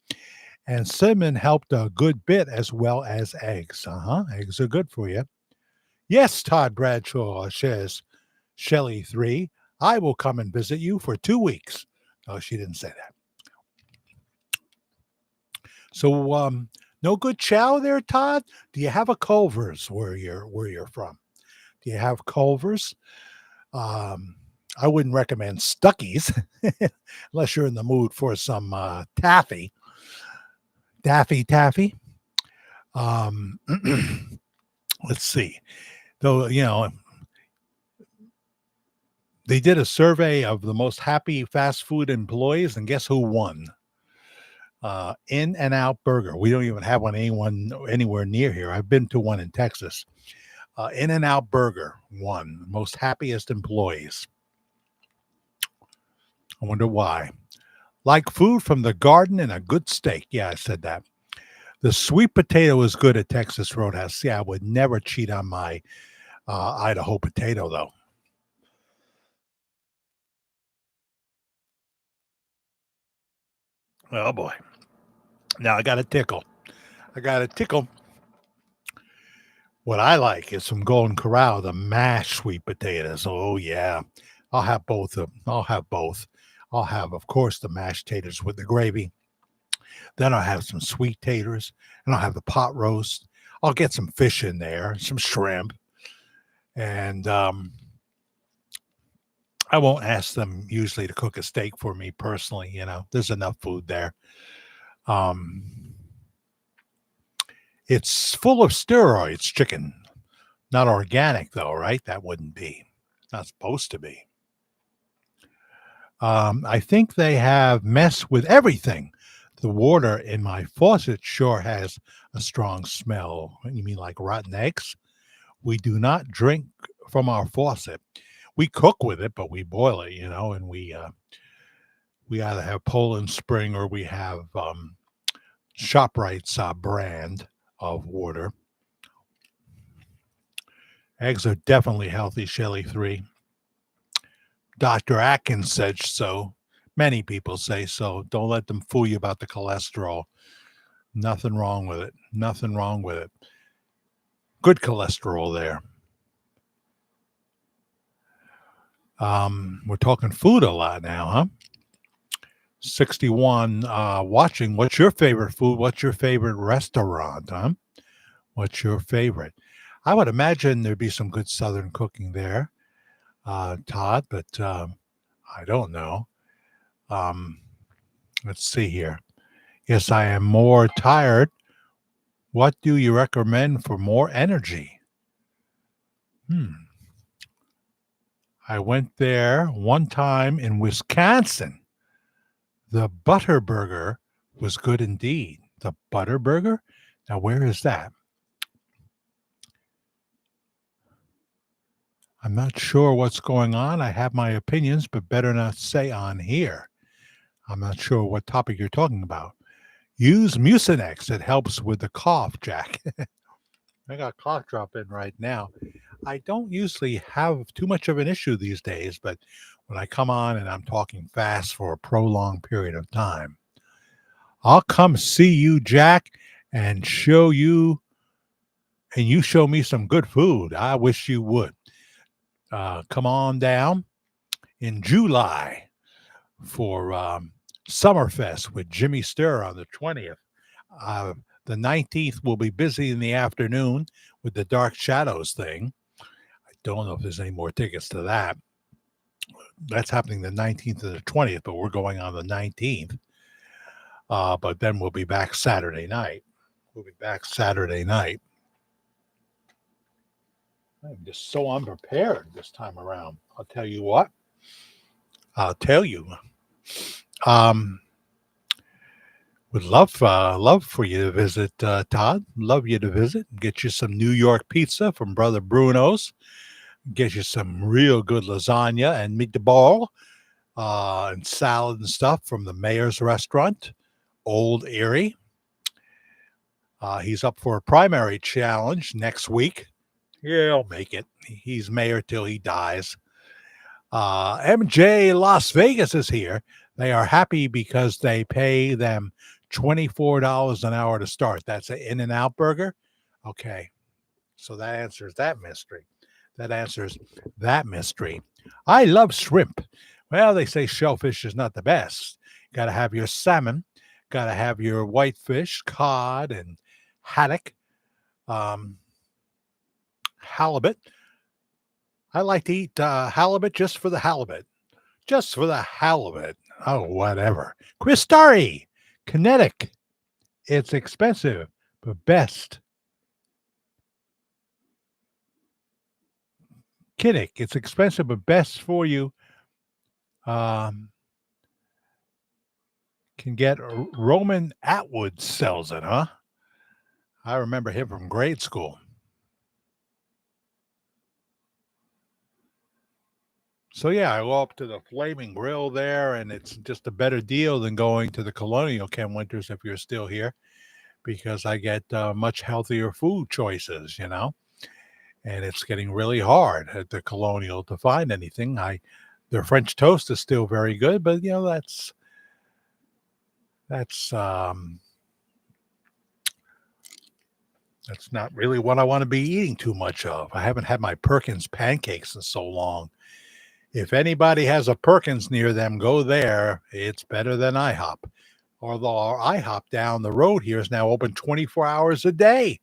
And cinnamon helped a good bit as well as eggs. Eggs are good for you. Yes, Todd Bradshaw says Shelley 3. I will come and visit you for 2 weeks. Oh, she didn't say that. So, no good chow there, Todd. Do you have a Culver's where you're from? Do you have Culver's? I wouldn't recommend Stuckey's unless you're in the mood for some taffy. Taffy. Let's see. Though, they did a survey of the most happy fast food employees, and guess who won? In-N-Out Burger. We don't even have one anywhere near here. I've been to one in Texas. In-N-Out Burger won most happiest employees. I wonder why. Like food from the garden and a good steak. Yeah, I said that. The sweet potato is good at Texas Roadhouse. Yeah, I would never cheat on my Idaho potato, though. Oh, boy. Now I got a tickle. What I like is from Golden Corral, the mashed sweet potatoes. Oh, yeah. I'll have both of them. I'll have both. I'll have, of course, the mashed taters with the gravy. Then I'll have some sweet taters, and I'll have the pot roast. I'll get some fish in there, some shrimp. And I won't ask them usually to cook a steak for me personally. There's enough food there. Um, it's full of steroids, chicken. Not organic, though, right? That wouldn't be. Not supposed to be. I think they have messed with everything. The water in my faucet sure has a strong smell. You mean like rotten eggs? We do not drink from our faucet. We cook with it, but we boil it, and we either have Poland Spring or we have ShopRite's brand of water. Eggs are definitely healthy, Shelley 3. Dr. Atkins said so. Many people say so. Don't let them fool you about the cholesterol. Nothing wrong with it. Nothing wrong with it. Good cholesterol there. We're talking food a lot now, huh? 61 watching. What's your favorite food? What's your favorite restaurant, huh? What's your favorite? I would imagine there'd be some good Southern cooking there, Todd, but I don't know. Let's see here. Yes, I am more tired. What do you recommend for more energy? I went there one time in Wisconsin. The Butter Burger was good indeed. The Butter Burger? Now, where is that? I'm not sure what's going on. I have my opinions, but better not say on here. I'm not sure what topic you're talking about. Use Mucinex. It helps with the cough, Jack. I got cough drop in right now. I don't usually have too much of an issue these days, but when I come on and I'm talking fast for a prolonged period of time, I'll come see you, Jack, and show you and you show me some good food. I wish you would. Come on down in July for Summerfest with Jimmy Stir on the 20th. Uh, the 19th will be busy in the afternoon with the Dark Shadows thing. I don't know if there's any more tickets to that. That's happening the 19th to the 20th, but we're going on the 19th. But then we'll be back Saturday night. I'm just so unprepared this time around. I'll tell you what. I'll tell you. Um, would love for you to visit, Todd. Love you to visit. Get you some New York pizza from Brother Bruno's. Get you some real good lasagna and meatball and salad and stuff from the Mayor's Restaurant, Old Erie. He's up for a primary challenge next week. He'll make it. He's mayor till he dies. MJ Las Vegas is here. They are happy because they pay them $24 an hour to start. That's an In-N-Out burger. Okay. So that answers that mystery. I love shrimp. Well, they say shellfish is not the best. Got to have your salmon, got to have your whitefish, cod, and haddock, halibut. I like to eat halibut just for the halibut. Just for the halibut. Oh, whatever. Quistari, kinetic. It's expensive, but best. Kinnick. It's expensive, but best for you. Can get Roman Atwood sells it, huh? I remember him from grade school. So yeah, I go up to the Flaming Grill there, and it's just a better deal than going to the Colonial, Ken Winters, if you're still here, because I get much healthier food choices, and it's getting really hard at the Colonial to find anything. Their French toast is still very good, but that's not really what I want to be eating too much of. I haven't had my Perkins pancakes in so long. If anybody has a Perkins near them, go there. It's better than IHOP. Although our IHOP down the road here is now open 24 hours a day.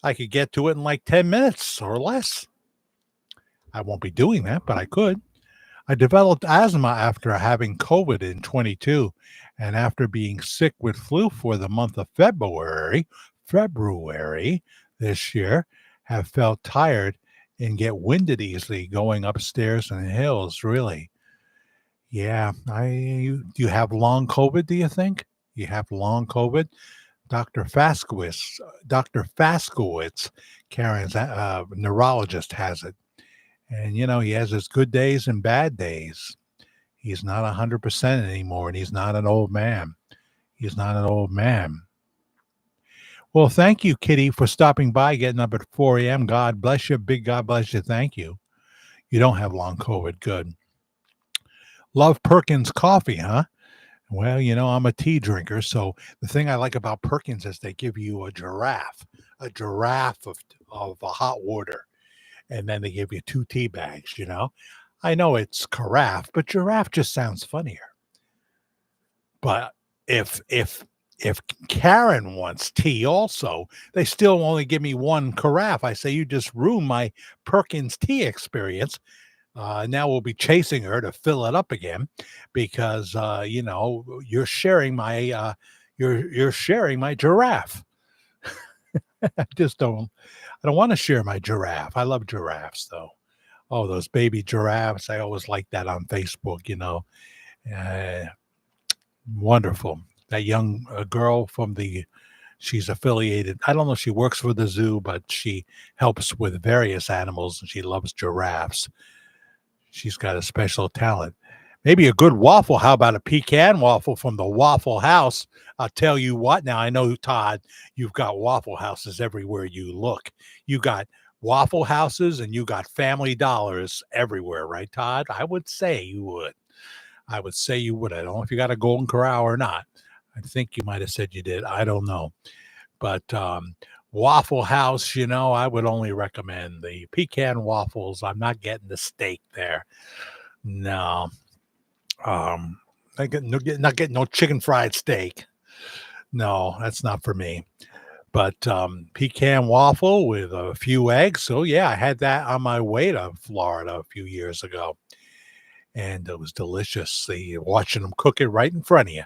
I could get to it in like 10 minutes or less. I won't be doing that, but I could. I developed asthma after having COVID in 22 and after being sick with flu for the month of February this year, have felt tired and get winded easily going upstairs in the hills, really. Yeah, do you have long COVID, do you think? You have long COVID? Dr. Faskowitz, Karen's neurologist, has it. And, he has his good days and bad days. He's not 100% anymore, and he's not an old man. Well, thank you, Kitty, for stopping by, getting up at 4 a.m. God bless you. Big God bless you. Thank you. You don't have long COVID. Good. Love Perkins coffee, huh? Well, I'm a tea drinker. So the thing I like about Perkins is they give you a giraffe of hot water. And then they give you 2 tea bags, I know it's carafe, but giraffe just sounds funnier. But if Karen wants tea also, they still only give me 1 carafe. I say, you just ruined my Perkins tea experience. Now we'll be chasing her to fill it up again because, you're sharing my giraffe. I don't want to share my giraffe. I love giraffes though. Oh, those baby giraffes. I always like that on Facebook, wonderful. That young girl she's affiliated. I don't know if she works for the zoo, but she helps with various animals and she loves giraffes. She's got a special talent. Maybe a good waffle. How about a pecan waffle from the Waffle House? I'll tell you what. Now, I know, Todd, you've got Waffle Houses everywhere you look. You got Waffle Houses and you got Family Dollars everywhere, right, Todd? I would say you would. I don't know if you got a Golden Corral or not. I think you might have said you did. I don't know. But Waffle House, I would only recommend the pecan waffles. I'm not getting the steak there. No. Um, not getting no chicken fried steak. No, that's not for me. But pecan waffle with a few eggs. So yeah, I had that on my way to Florida a few years ago, and it was delicious. Watching them cook it right in front of you,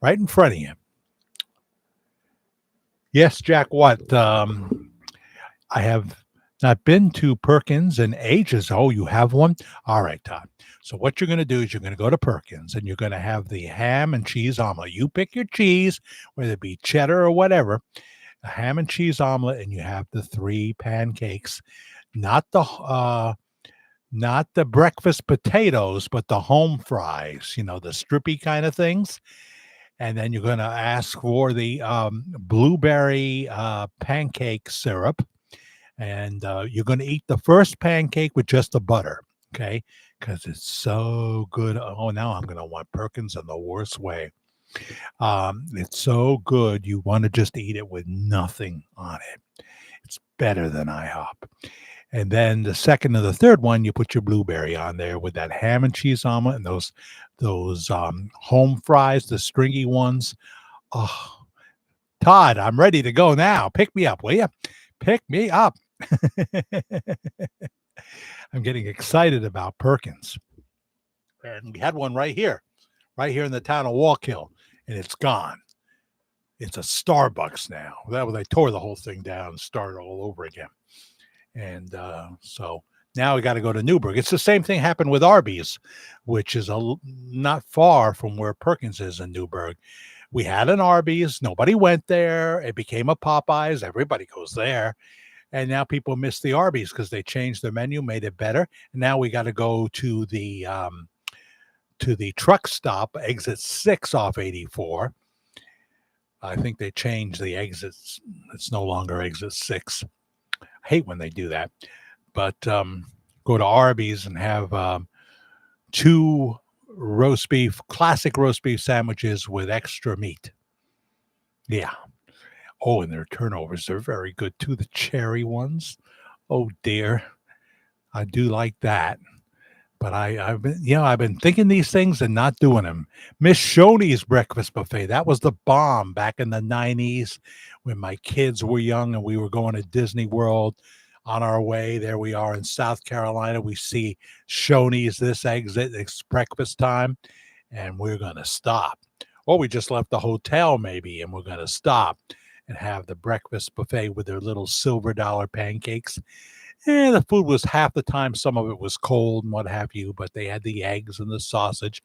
right in front of you. Yes, Jack. What? I have not been to Perkins in ages. Oh, you have one? All right, Todd. So what you're going to do is you're going to go to Perkins and you're going to have the ham and cheese omelet. You pick your cheese, whether it be cheddar or whatever, a ham and cheese omelet, and you have the three pancakes, not the breakfast potatoes, but the home fries, the strippy kind of things. And then you're going to ask for the blueberry pancake syrup, and you're going to eat the first pancake with just the butter, okay? Because it's so good. Oh, now I'm going to want Perkins in the worst way. It's so good, you want to just eat it with nothing on it. It's better than IHOP. And then the second and the third one, you put your blueberry on there with that ham and cheese omelet and those home fries, the stringy ones. Oh, Todd, I'm ready to go now. Pick me up, will you? Pick me up. I'm getting excited about Perkins. And we had one right here in the town of Wallkill, and it's gone. It's a Starbucks now. That was, they tore the whole thing down and started all over again. And so now we got to go to Newburgh. It's the same thing happened with Arby's, which is not far from where Perkins is in Newburgh. We had an Arby's. Nobody went there. It became a Popeyes. Everybody goes there. And now people miss the Arby's because they changed their menu, made it better. And now we got to go to the truck stop, exit 6 off 84. I think they changed the exits. It's no longer exit 6. I hate when they do that. But go to Arby's and have 2 classic roast beef sandwiches with extra meat. Yeah. Oh, and their turnovers, they're very good too. The cherry ones. Oh dear. I do like that. But I've been thinking these things and not doing them. Miss Shoney's breakfast buffet. That was the bomb back in the 90s when my kids were young and we were going to Disney World. On our way, there we are in South Carolina. We see Shoney's this exit. It's breakfast time, and we're going to stop. Or we just left the hotel maybe, and we're going to stop and have the breakfast buffet with their little silver dollar pancakes. And the food was half the time, some of it was cold and what have you, but they had the eggs and the sausage,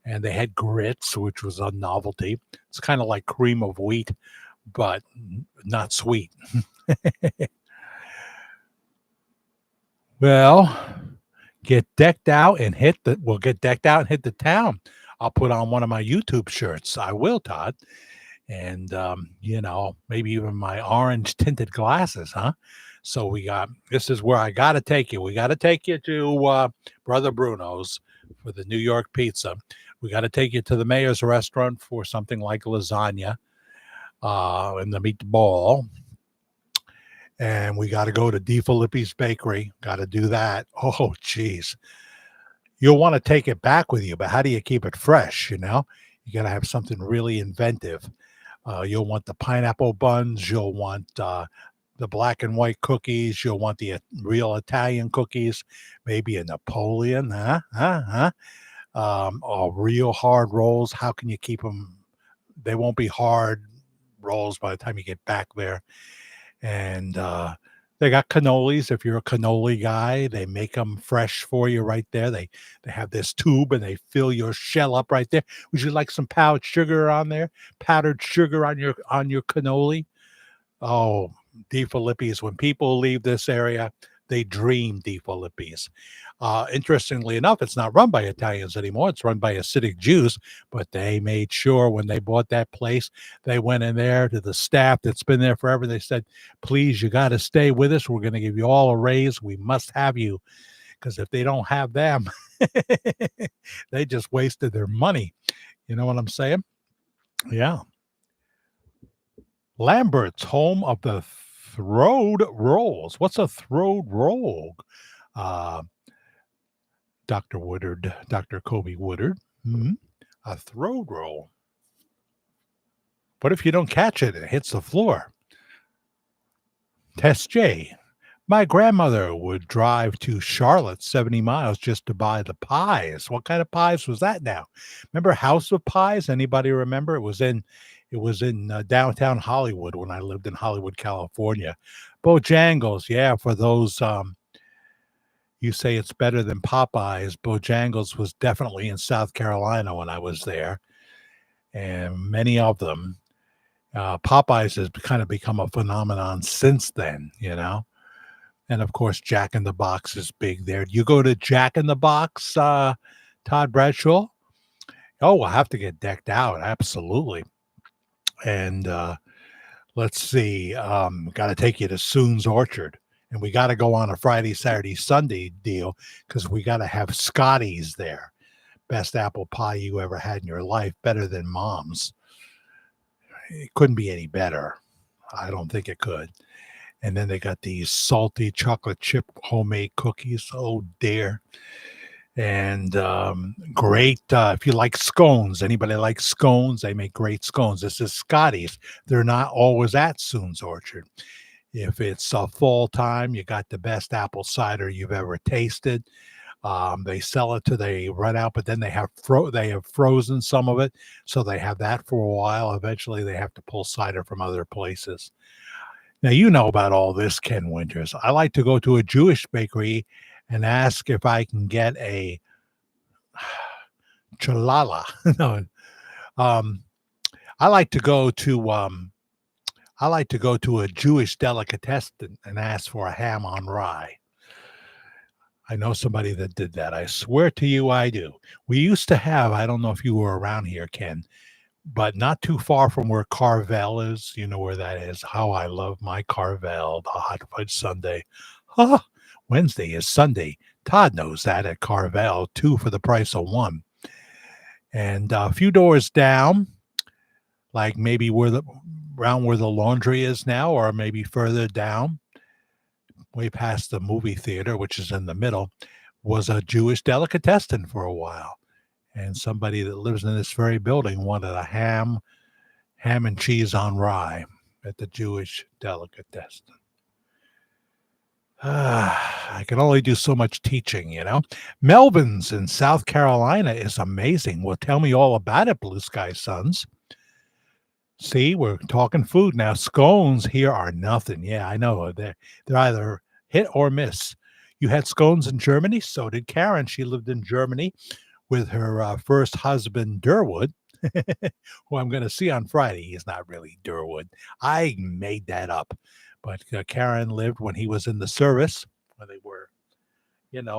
and they had grits, which was a novelty. It's kind of like cream of wheat, but not sweet. Well, get decked out and get decked out and hit the town. I'll put on one of my YouTube shirts. I will, Todd. And, maybe even my orange tinted glasses, huh? So this is where I got to take you. We got to take you to Brother Bruno's for the New York pizza. We got to take you to the Mayor's restaurant for something like lasagna and the meatball. And we got to go to DeFilippi's Bakery. Got to do that. Oh, geez. You'll want to take it back with you, but how do you keep it fresh, You got to have something really inventive. You'll want the pineapple buns. You'll want the black and white cookies. You'll want the real Italian cookies. Maybe a Napoleon, or real hard rolls. How can you keep them? They won't be hard rolls by the time you get back there. And they got cannolis. If you're a cannoli guy, they make them fresh for you right there. They have this tube and they fill your shell up right there. Would you like some powdered sugar on there? Powdered sugar on your cannoli? Oh, DeFilippi's. When people leave this area, they dream DeFilippi's. Interestingly enough, it's not run by Italians anymore. It's run by Hasidic Jews, but they made sure when they bought that place, they went in there to the staff that's been there forever. They said, please, you got to stay with us. We're going to give you all a raise. We must have you. Because if they don't have them, they just wasted their money. You know what I'm saying? Yeah. Lambert's, home of the Throwed rolls. What's a throwed roll? Uh, Dr. Woodard, Dr. Kobe Woodard. Hmm. A throwed roll. What if you don't catch it? It hits the floor. Test J. My grandmother would drive to Charlotte 70 miles just to buy the pies. What kind of pies was that now? Remember House of Pies? Anybody remember? It was in downtown Hollywood when I lived in Hollywood, California. Bojangles, yeah, for those you say it's better than Popeyes. Bojangles was definitely in South Carolina when I was there, and many of them. Popeyes has kind of become a phenomenon since then. And of course, Jack in the Box is big there. You go to Jack in the Box, Todd Bradshaw? Oh, we'll have to get decked out. Absolutely. And let's see. Got to take you to Soon's Orchard. And we got to go on a Friday, Saturday, Sunday deal because we got to have Scotty's there. Best apple pie you ever had in your life. Better than Mom's. It couldn't be any better. I don't think it could. And then they got these salty chocolate chip homemade cookies. Oh dear. And great if you like scones. Anybody like scones? They make great scones. This is Scotty's. They're not always at Soon's Orchard. If it's fall time, you got the best apple cider you've ever tasted. They sell it till they run out, but then they have frozen some of it, so they have that for a while. Eventually, they have to pull cider from other places. Now, you know about all this, Ken Winters. I like to go to a Jewish bakery and ask if I can get a chalala. No, um, I like to go to a Jewish delicatessen and ask for a ham on rye. I know somebody that did that. I swear to you, I do. We used to have, I don't know if you were around here, Ken, but not too far from where Carvel is. You know where that is. How I love my Carvel, the hot fudge sundae. Huh. Wednesday is Sunday. Todd knows that at Carvel, two for the price of one. And a few doors down, like maybe around where the laundry is now, or maybe further down, way past the movie theater, which is in the middle, was a Jewish delicatessen for a while. And somebody that lives in this very building wanted a ham and cheese on rye at the Jewish delicatessen. I can only do so much teaching. Melvin's in South Carolina is amazing. Well, tell me all about it, Blue Sky Sons. See, we're talking food now. Scones here are nothing. Yeah, I know. They're either hit or miss. You had scones in Germany. So did Karen. She lived in Germany with her first husband, Durwood, who I'm going to see on Friday. He's not really Durwood. I made that up. But Karen lived when he was in the service, when they were,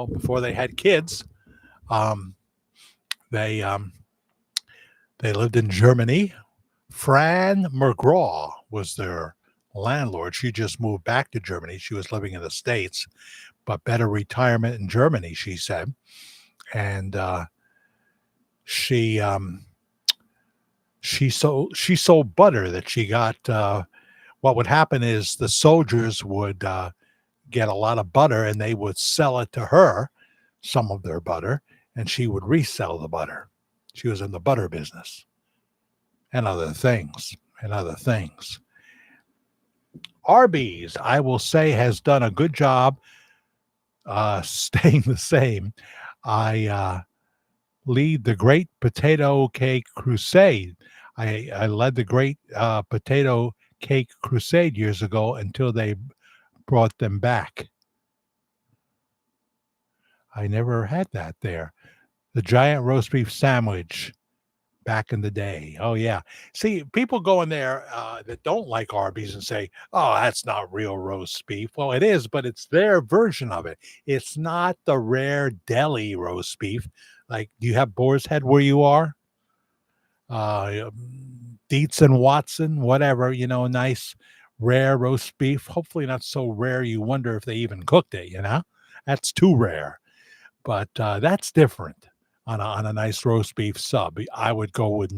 before they had kids. Um, they lived in Germany. Fran McGraw was their landlord. She just moved back to Germany. She was living in the States, but better retirement in Germany, she said. And she sold butter that she got. What would happen is the soldiers would get a lot of butter and they would sell it to her, some of their butter, and she would resell the butter. She was in the butter business and other things. Arby's, I will say, has done a good job staying the same. I lead the Great Potato Cake Crusade. I led the Great Potato Cake Crusade years ago until they brought them back. I never had that there. The giant roast beef sandwich back in the day. Oh, yeah. See, people go in there that don't like Arby's and say, oh, that's not real roast beef. Well, it is, but it's their version of it. It's not the rare deli roast beef. Like, do you have Boar's Head where you are? Dietz and Watson, whatever, nice rare roast beef. Hopefully not so rare you wonder if they even cooked it. That's too rare. But that's different on a nice roast beef sub. I would go with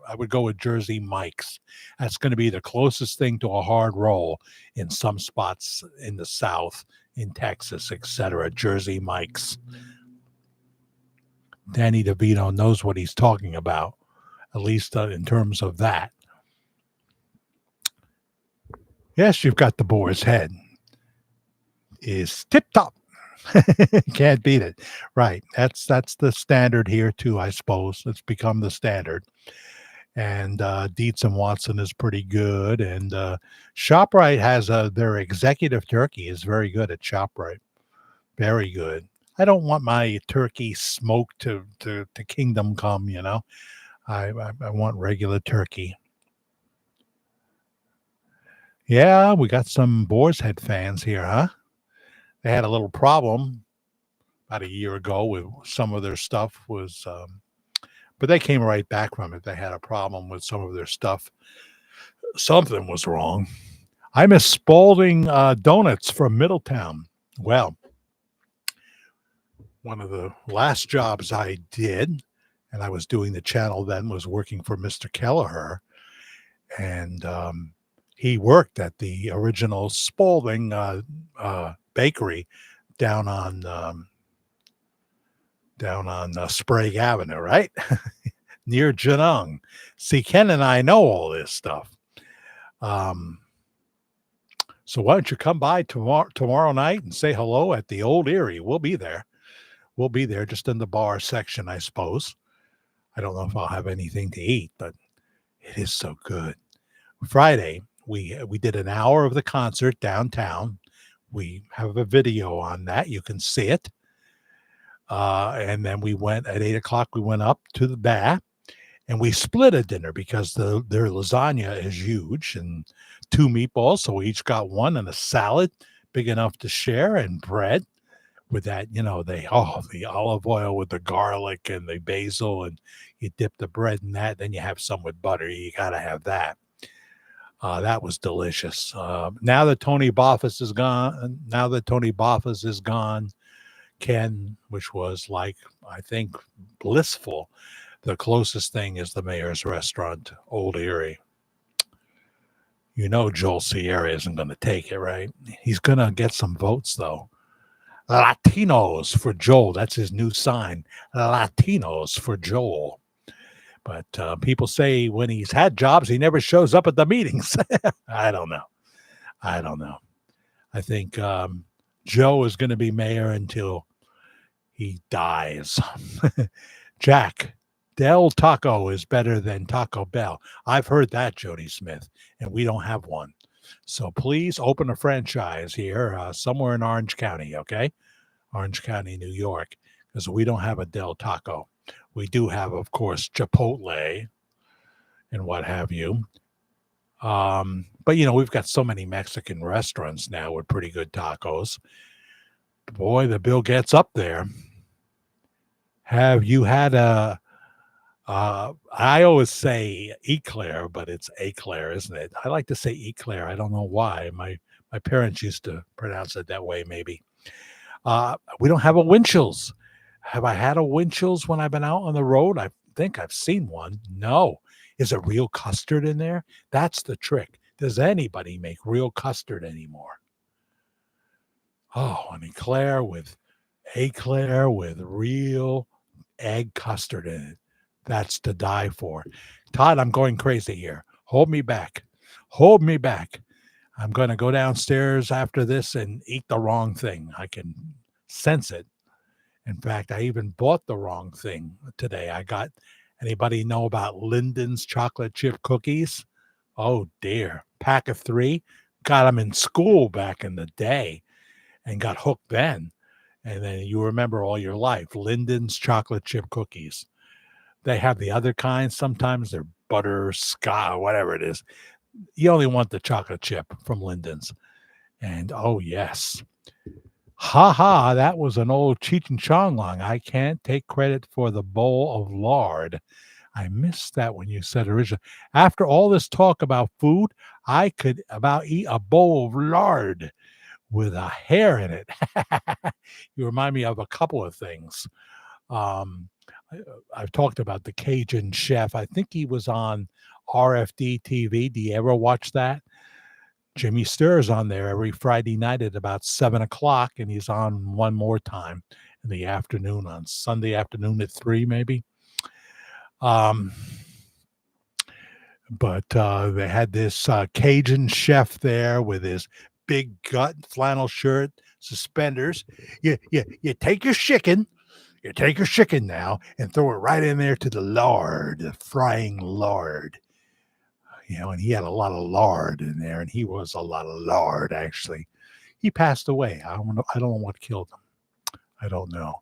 I would go with Jersey Mike's. That's going to be the closest thing to a hard roll in some spots in the South, in Texas, etc. Jersey Mike's. Danny DeVito knows what he's talking about, at least in terms of that. Yes, you've got the boar's head. Is tip top. Can't beat it. Right. That's the standard here too, I suppose. It's become the standard. And Dietz and Watson is pretty good. And ShopRite has their executive turkey is very good at ShopRite. Very good. I don't want my turkey smoked to kingdom come, you know. I want regular turkey. Yeah, we got some Boar's Head fans here, huh? They had a little problem about a year ago with some of their stuff was, but they came right back from it. They had a problem with some of their stuff. Something was wrong. I miss Spalding Donuts from Middletown. Well, one of the last jobs I did, and I was doing the channel then, was working for Mr. Kelleher. And he worked at the original Spalding bakery down on Sprague Avenue, right? Near Genung. See, Ken and I know all this stuff. So why don't you come by tomorrow night and say hello at the Old Erie? We'll be there. We'll be there just in the bar section, I suppose. I don't know if I'll have anything to eat, but it is so good. Friday, we did an hour of the concert downtown. We have a video on that. You can see it. And then we went at 8:00. We went up to the bar, and we split a dinner because their lasagna is huge and 2 meatballs. So we each got one and a salad big enough to share and bread with that, the olive oil with the garlic and the basil, and you dip the bread in that. Then you have some with butter. You got to have that. That was delicious. Now that Tony Boffice is gone, Ken, which was like, I think, blissful. The closest thing is the Mayor's Restaurant, Old Erie. You know Joel Sierra isn't going to take it, right? He's going to get some votes, though. Latinos for Joel. That's his new sign. Latinos for Joel. But people say when he's had jobs, he never shows up at the meetings. I don't know. I think Joe is going to be mayor until he dies. Jack, Del Taco is better than Taco Bell. I've heard that, Jody Smith, and we don't have one. So please open a franchise here somewhere in Orange County, okay? Orange County, New York, because we don't have a Del Taco. We do have, of course, Chipotle and what have you. But, we've got so many Mexican restaurants now with pretty good tacos. Boy, the bill gets up there. Have you had I always say eclair, but it's eclair, isn't it? I like to say eclair. I don't know why. My parents used to pronounce it that way, maybe. We don't have a Winchell's. Have I had a Winchell's when I've been out on the road? I think I've seen one. No. Is it real custard in there? That's the trick. Does anybody make real custard anymore? Oh, an eclair with real egg custard in it. That's to die for. Todd, I'm going crazy here. Hold me back. I'm going to go downstairs after this and eat the wrong thing. I can sense it. In fact, I even bought the wrong thing today. Anybody know about Linden's chocolate chip cookies? Oh, dear. Pack of 3. Got them in school back in the day and got hooked then. And then you remember all your life, Linden's chocolate chip cookies. They have the other kinds. Sometimes they're butterscotch, whatever it is. You only want the chocolate chip from Linden's. And, oh, yes. Ha, that was an old Cheech and Chong line. I can't take credit for the bowl of lard. I missed that when you said originally. After all this talk about food, I could about eat a bowl of lard with a hair in it. You remind me of a couple of things. I've talked about the Cajun chef. I think he was on RFD TV. Do you ever watch that? Jimmy Stirr's on there every Friday night at about 7 o'clock, and he's on one more time in the afternoon on Sunday afternoon at 3, maybe. Um, but they had this Cajun chef there with his big gut, flannel shirt, suspenders. You take your chicken, now and throw it right in there to the lard, the frying lard. And he had a lot of lard in there, and he was a lot of lard, actually. He passed away. I don't know what killed him. I don't know.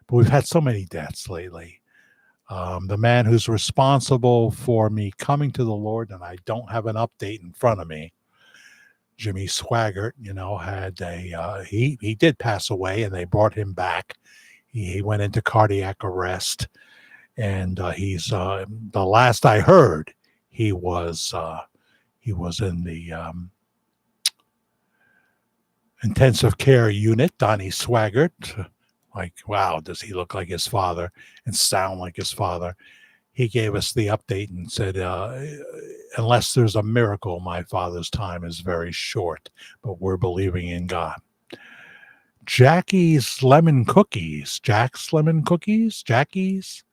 But we've had so many deaths lately. The man who's responsible for me coming to the Lord, and I don't have an update in front of me, Jimmy Swaggart, had he did pass away, and they brought him back. He went into cardiac arrest, and he's the last I heard, he was in the intensive care unit. Donnie Swaggart, like, wow, does he look like his father and sound like his father? He gave us the update and said, unless there's a miracle, my father's time is very short, but we're believing in God. Jackie's lemon cookies. Jack's lemon cookies. Jackie's.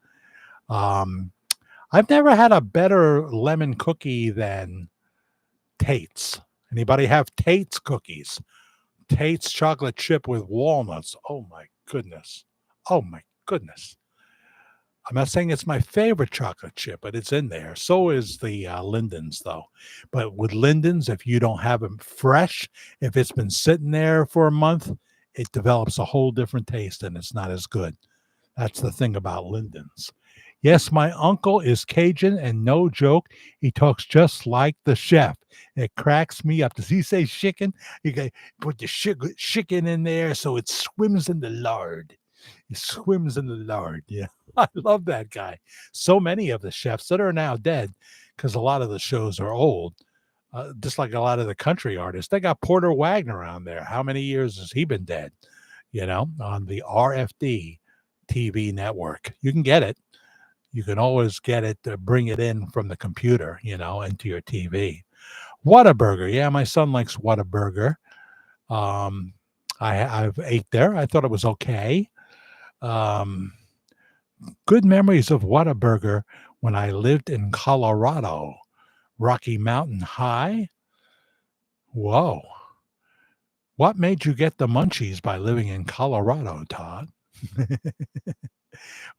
I've never had a better lemon cookie than Tate's. Anybody have Tate's cookies? Tate's chocolate chip with walnuts. Oh my goodness. Oh my goodness. I'm not saying it's my favorite chocolate chip, but it's in there. So is the Linden's, though. But with Linden's, if you don't have them fresh, if it's been sitting there for a month, it develops a whole different taste, and it's not as good. That's the thing about Linden's. Yes, my uncle is Cajun, and no joke, he talks just like the chef. It cracks me up. Does he say chicken? You can put the chicken in there so it swims in the lard. It swims in the lard. Yeah, I love that guy. So many of the chefs that are now dead, because a lot of the shows are old, just like a lot of the country artists. They got Porter Wagner on there. How many years has he been dead? On the RFD TV network. You can get it. You can always get it to bring it in from the computer, into your TV. Whataburger. Yeah, my son likes Whataburger. I've ate there. I thought it was okay. Good memories of Whataburger when I lived in Colorado. Rocky Mountain High. Whoa. What made you get the munchies by living in Colorado, Todd?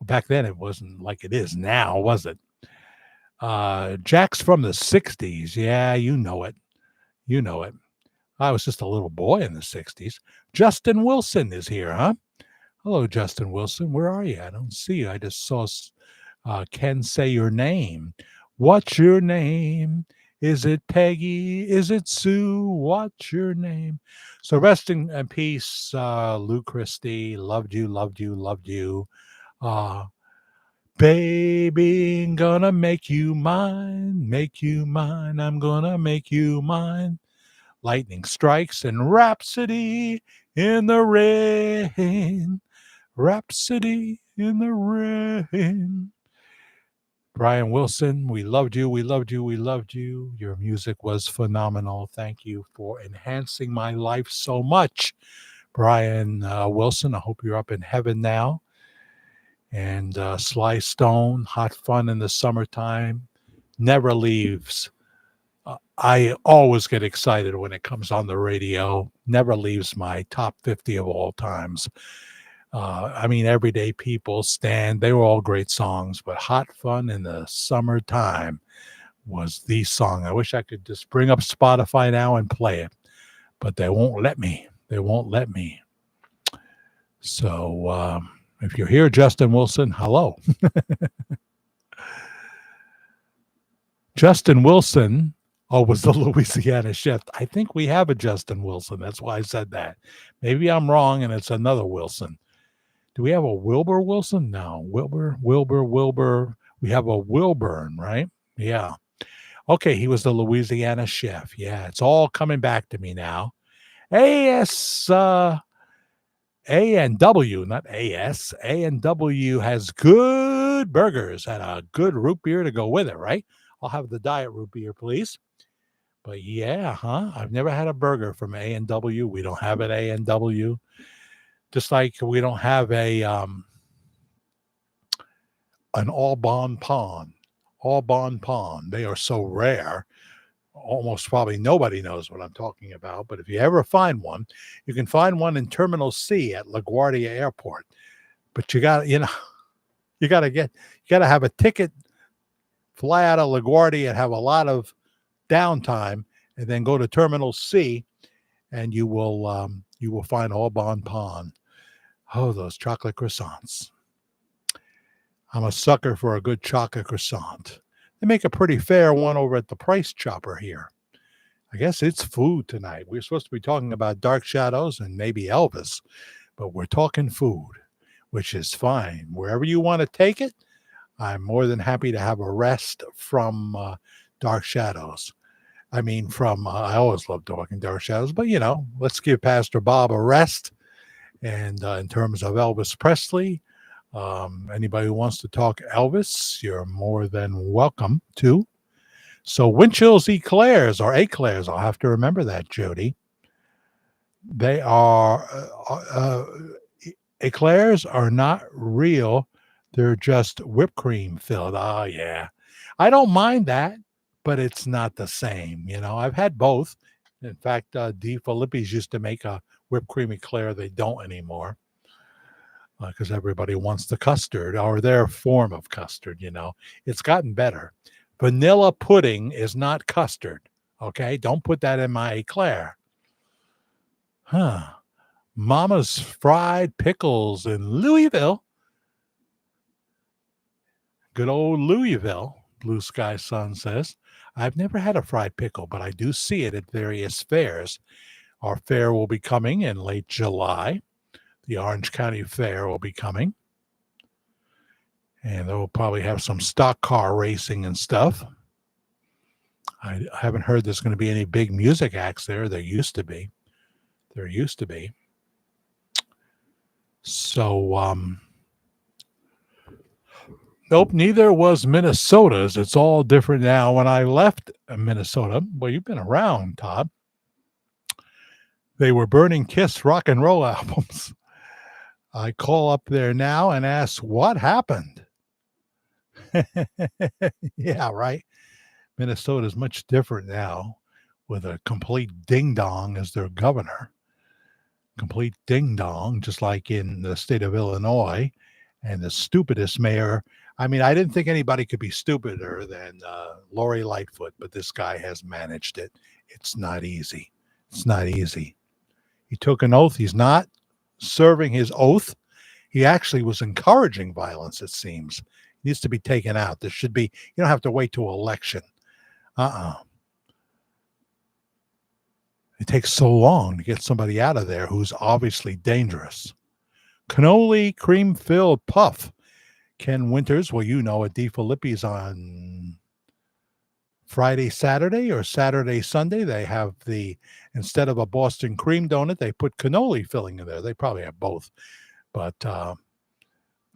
Back then, it wasn't like it is now, was it? Jack's from the 60s. Yeah, you know it. You know it. I was just a little boy in the 60s. Justin Wilson is here, huh? Hello, Justin Wilson. Where are you? I don't see you. I just saw Ken say your name. What's your name? Is it Peggy? Is it Sue? What's your name? So rest in peace, Lou Christie. Loved you, loved you, loved you. Baby, I'm gonna make you mine, make you mine. I'm gonna make you mine. Lightning strikes and Rhapsody in the rain. Rhapsody in the rain. Brian Wilson, we loved you, we loved you, we loved you. Your music was phenomenal. Thank you for enhancing my life so much. Brian Wilson, I hope you're up in heaven now. And Sly Stone, Hot Fun in the Summertime, never leaves. I always get excited when it comes on the radio. Never leaves my top 50 of all times. Everyday People, Stand, they were all great songs, but Hot Fun in the Summertime was the song. I wish I could just bring up Spotify now and play it, but they won't let me. They won't let me. So if you're here, Justin Wilson, hello. Justin Wilson was the Louisiana chef. I think we have a Justin Wilson. That's why I said that. Maybe I'm wrong and it's another Wilson. Do we have a Wilbur Wilson? No. Wilbur. We have a Wilburn, right? Yeah. Okay, he was the Louisiana chef. Yeah, it's all coming back to me now. Hey, yes, A&W, not AS. A&W has good burgers and a good root beer to go with it, right? I'll have the diet root beer, please. But yeah, huh? I've never had a burger from A&W. We don't have an A&W. Just like we don't have an all bon pond. All bon pond. They are so rare. Almost probably nobody knows what I'm talking about. But if you ever find one, you can find one in Terminal C at LaGuardia Airport. But you got to have a ticket, fly out of LaGuardia and have a lot of downtime, and then go to Terminal C, and you will find All Bon Pond. Oh, those chocolate croissants! I'm a sucker for a good chocolate croissant. They make a pretty fair one over at the Price Chopper here. I guess it's food tonight. We're supposed to be talking about Dark Shadows and maybe Elvis, but we're talking food, which is fine. Wherever you want to take it, I'm more than happy to have a rest from Dark Shadows. I mean, I always love talking Dark Shadows, but let's give Pastor Bob a rest. And in terms of Elvis Presley, anybody who wants to talk Elvis, you're more than welcome to. So Winchell's eclairs, I'll have to remember that, Jody. They are, eclairs are not real. They're just whipped cream filled. Oh, yeah. I don't mind that, but it's not the same. I've had both. In fact, D. Filippi's used to make a whipped cream eclair. They don't anymore because everybody wants the custard or their form of custard. It's gotten better. Vanilla pudding is not custard. Okay, don't put that in my eclair. Mama's fried pickles in Louisville. Good old Louisville, Blue Sky Sun says. I've never had a fried pickle, but I do see it at various fairs. Our fair will be coming in late July. The Orange County Fair will be coming. And they'll probably have some stock car racing and stuff. I haven't heard there's going to be any big music acts there. There used to be. So, nope, neither was Minnesota's. It's all different now. When I left Minnesota, well, you've been around, Todd. They were burning Kiss rock and roll albums. I call up there now and ask, what happened? Yeah, right. Minnesota is much different now with a complete ding-dong as their governor. Complete ding-dong, just like in the state of Illinois. And the stupidest mayor. I mean, I didn't think anybody could be stupider than Lori Lightfoot, but this guy has managed it. It's not easy. He took an oath. He's not serving his oath. He actually was encouraging violence, it seems. He needs to be taken out. There should be, you don't have to wait to election. It takes so long to get somebody out of there who's obviously dangerous. Cannoli cream-filled puff. Ken Winters, well, at D. Filippi's on Friday, Saturday, or Saturday, Sunday, they have instead of a Boston cream donut, they put cannoli filling in there. They probably have both. But the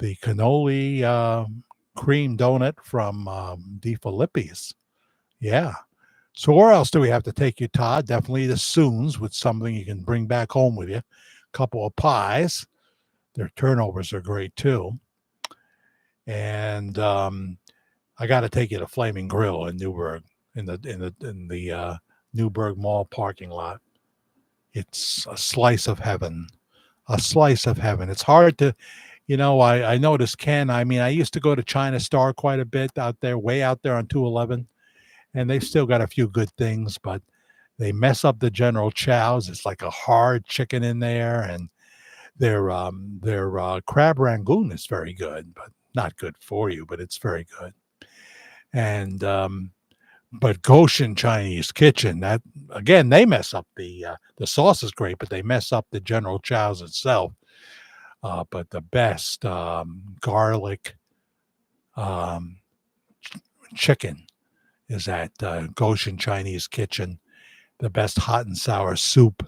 cannoli cream donut from D. Filippi's. Yeah. So where else do we have to take you, Todd? Definitely the Soons with something you can bring back home with you. A couple of pies. Their turnovers are great too. And I got to take you to Flaming Grill in Newburgh, in the Newburgh Mall parking lot. It's a slice of heaven. It's hard to, I noticed, Ken, I mean, I used to go to China Star quite a bit out there, way out there on 211, and they've still got a few good things, but they mess up the General Chow's. It's like a hard chicken in there, and their crab rangoon is very good, but not good for you, but it's very good. And but Goshen Chinese Kitchen, that again, they mess up the sauce is great, but they mess up the General Chow's itself. But the best garlic chicken is at Goshen Chinese Kitchen. The best hot and sour soup.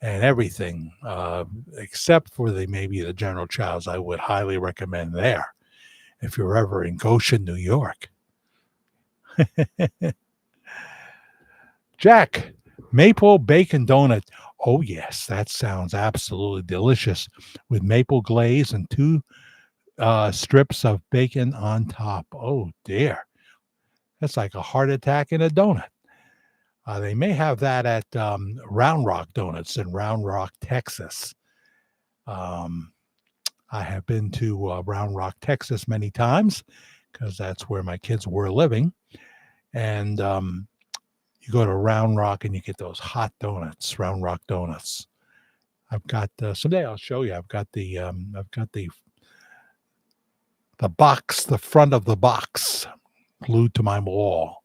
and everything, except for maybe the General Chow's. I would highly recommend there if you're ever in Goshen, New York. Jack, maple bacon donut. Oh, yes, that sounds absolutely delicious with maple glaze and two strips of bacon on top. Oh, dear. That's like a heart attack in a donut. They may have that at Round Rock Donuts in Round Rock, Texas. Um, I have been to Round Rock, Texas many times because that's where my kids were living. And you go to Round Rock and you get those hot donuts, Round Rock Donuts. I've got someday I'll show you. I've got the box, the front of the box, glued to my wall.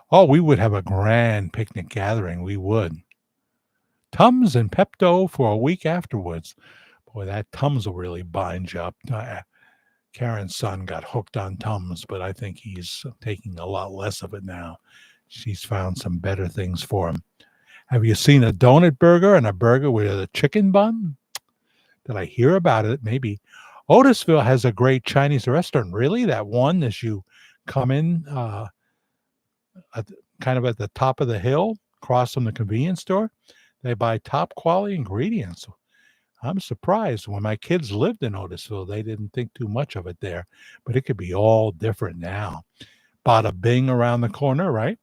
Oh, we would have a grand picnic gathering. We would. Tums and Pepto for a week afterwards. Boy, that Tums will really bind you up. Karen's son got hooked on Tums, but I think he's taking a lot less of it now. She's found some better things for him. Have you seen a donut burger and a burger with a chicken bun? Did I hear about it? Maybe. Otisville has a great Chinese restaurant. Really? That one as you come in kind of at the top of the hill, across from the convenience store? They buy top quality ingredients. I'm surprised. When my kids lived in Otisville, they didn't think too much of it there, but it could be all different now. Bada bing around the corner, right?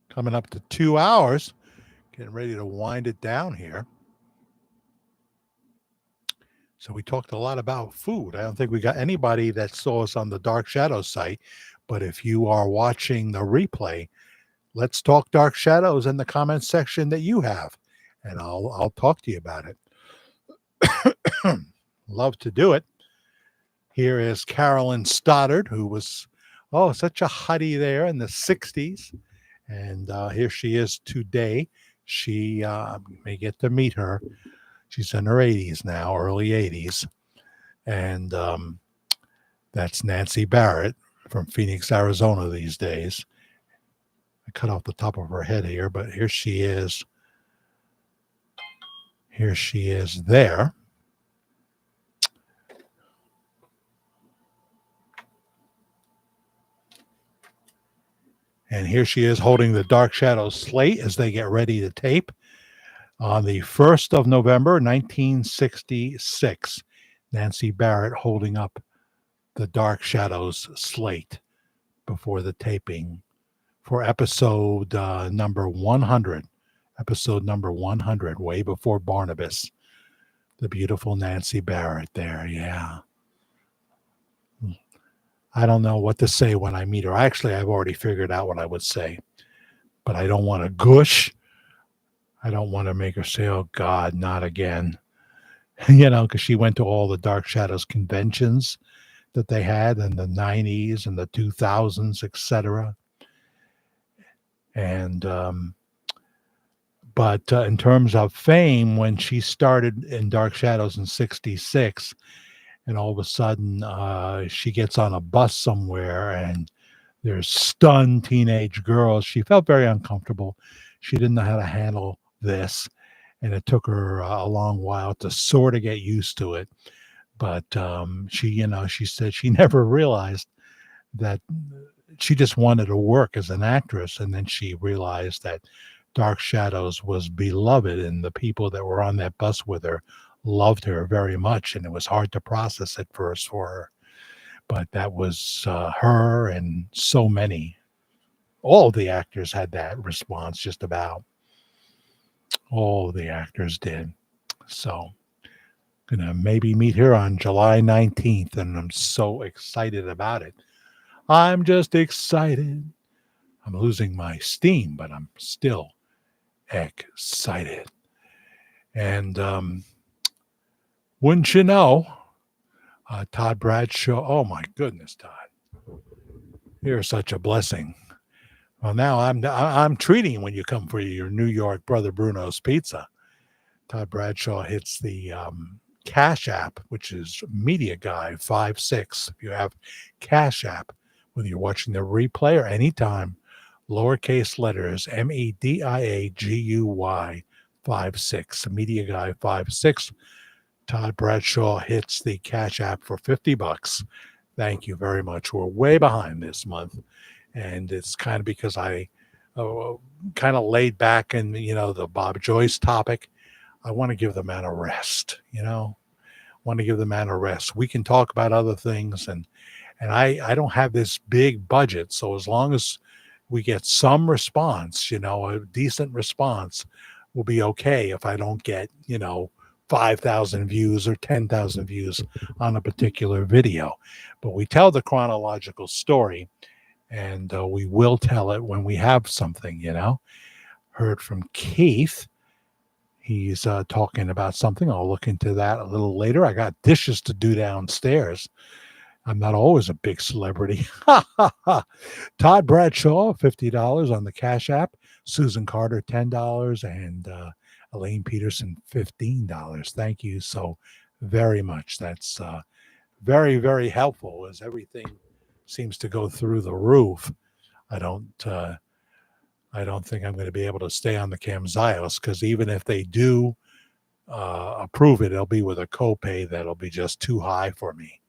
Coming up to 2 hours, getting ready to wind it down here. So we talked a lot about food. I don't think we got anybody that saw us on the Dark Shadows site, but if you are watching the replay, let's talk Dark Shadows in the comments section that you have, and I'll talk to you about it. Love to do it. Here is Carolyn Stoddard, who was such a hottie there in the 60s, and here she is today. She may get to meet her. She's in her 80s now, early 80s, and that's Nancy Barrett from Phoenix, Arizona these days. I cut off the top of her head here, but here she is. Here she is there. And here she is holding the Dark Shadows slate as they get ready to tape on the 1st of November, 1966. Nancy Barrett holding up the Dark Shadows slate before the taping for episode number 100. Episode number 100, way before Barnabas. The beautiful Nancy Barrett there, yeah. I don't know what to say when I meet her. Actually, I've already figured out what I would say, but I don't want to gush. I don't want to make her say, oh, God, not again. Because she went to all the Dark Shadows conventions that they had in the 90s and the 2000s, etc. And, but in terms of fame, when she started in Dark Shadows in 66, and all of a sudden she gets on a bus somewhere and there's stunned teenage girls. She felt very uncomfortable. She didn't know how to handle this, and it took her a long while to sort of get used to it. But she said she never realized that she just wanted to work as an actress, and then she realized that Dark Shadows was beloved, and the people that were on that bus with her loved her very much, and it was hard to process at first for her. But that was her and so many. All the actors had that response, just about. All the actors did. So, gonna maybe meet her on July 19th, and I'm so excited about it. I'm just excited. I'm losing my steam, but I'm still excited. And wouldn't you know, Todd Bradshaw. Oh my goodness, Todd, you're such a blessing. Well, now I'm treating when you come for your New York Brother Bruno's pizza. Todd Bradshaw hits the Cash App, which is Media Guy 56. If you have Cash App, whether you're watching the replay or anytime, lowercase letters MEDIAGUY 56, Media Guy 56. Todd Bradshaw hits the Cash App for $50. Thank you very much. We're way behind this month, and it's kind of because I kind of laid back in, the Bob Joyce topic. I want to give the man a rest, want to give the man a rest. We can talk about other things, and I don't have this big budget, so as long as we get some response, a decent response, will be okay if I don't get, 5,000 views or 10,000 views on a particular video. But we tell the chronological story, and we will tell it when we have something, Heard from Keith. He's talking about something. I'll look into that a little later. I got dishes to do downstairs. I'm not always a big celebrity. Todd Bradshaw, $50 on the Cash App. Susan Carter, $10. And Elaine Peterson, $15. Thank you so very much. That's very, very helpful as everything seems to go through the roof. I don't think I'm going to be able to stay on the Camzyos, because even if they do approve it, it'll be with a copay that'll be just too high for me.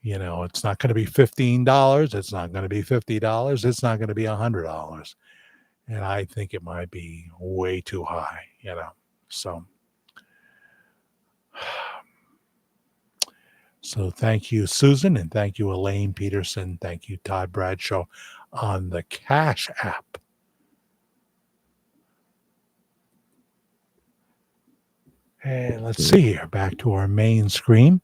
It's not going to be $15. It's not going to be $50. It's not going to be $100. And I think it might be way too high, So thank you, Susan, and thank you, Elaine Peterson. Thank you, Todd Bradshaw, on the Cash App. And let's see here, back to our main screen.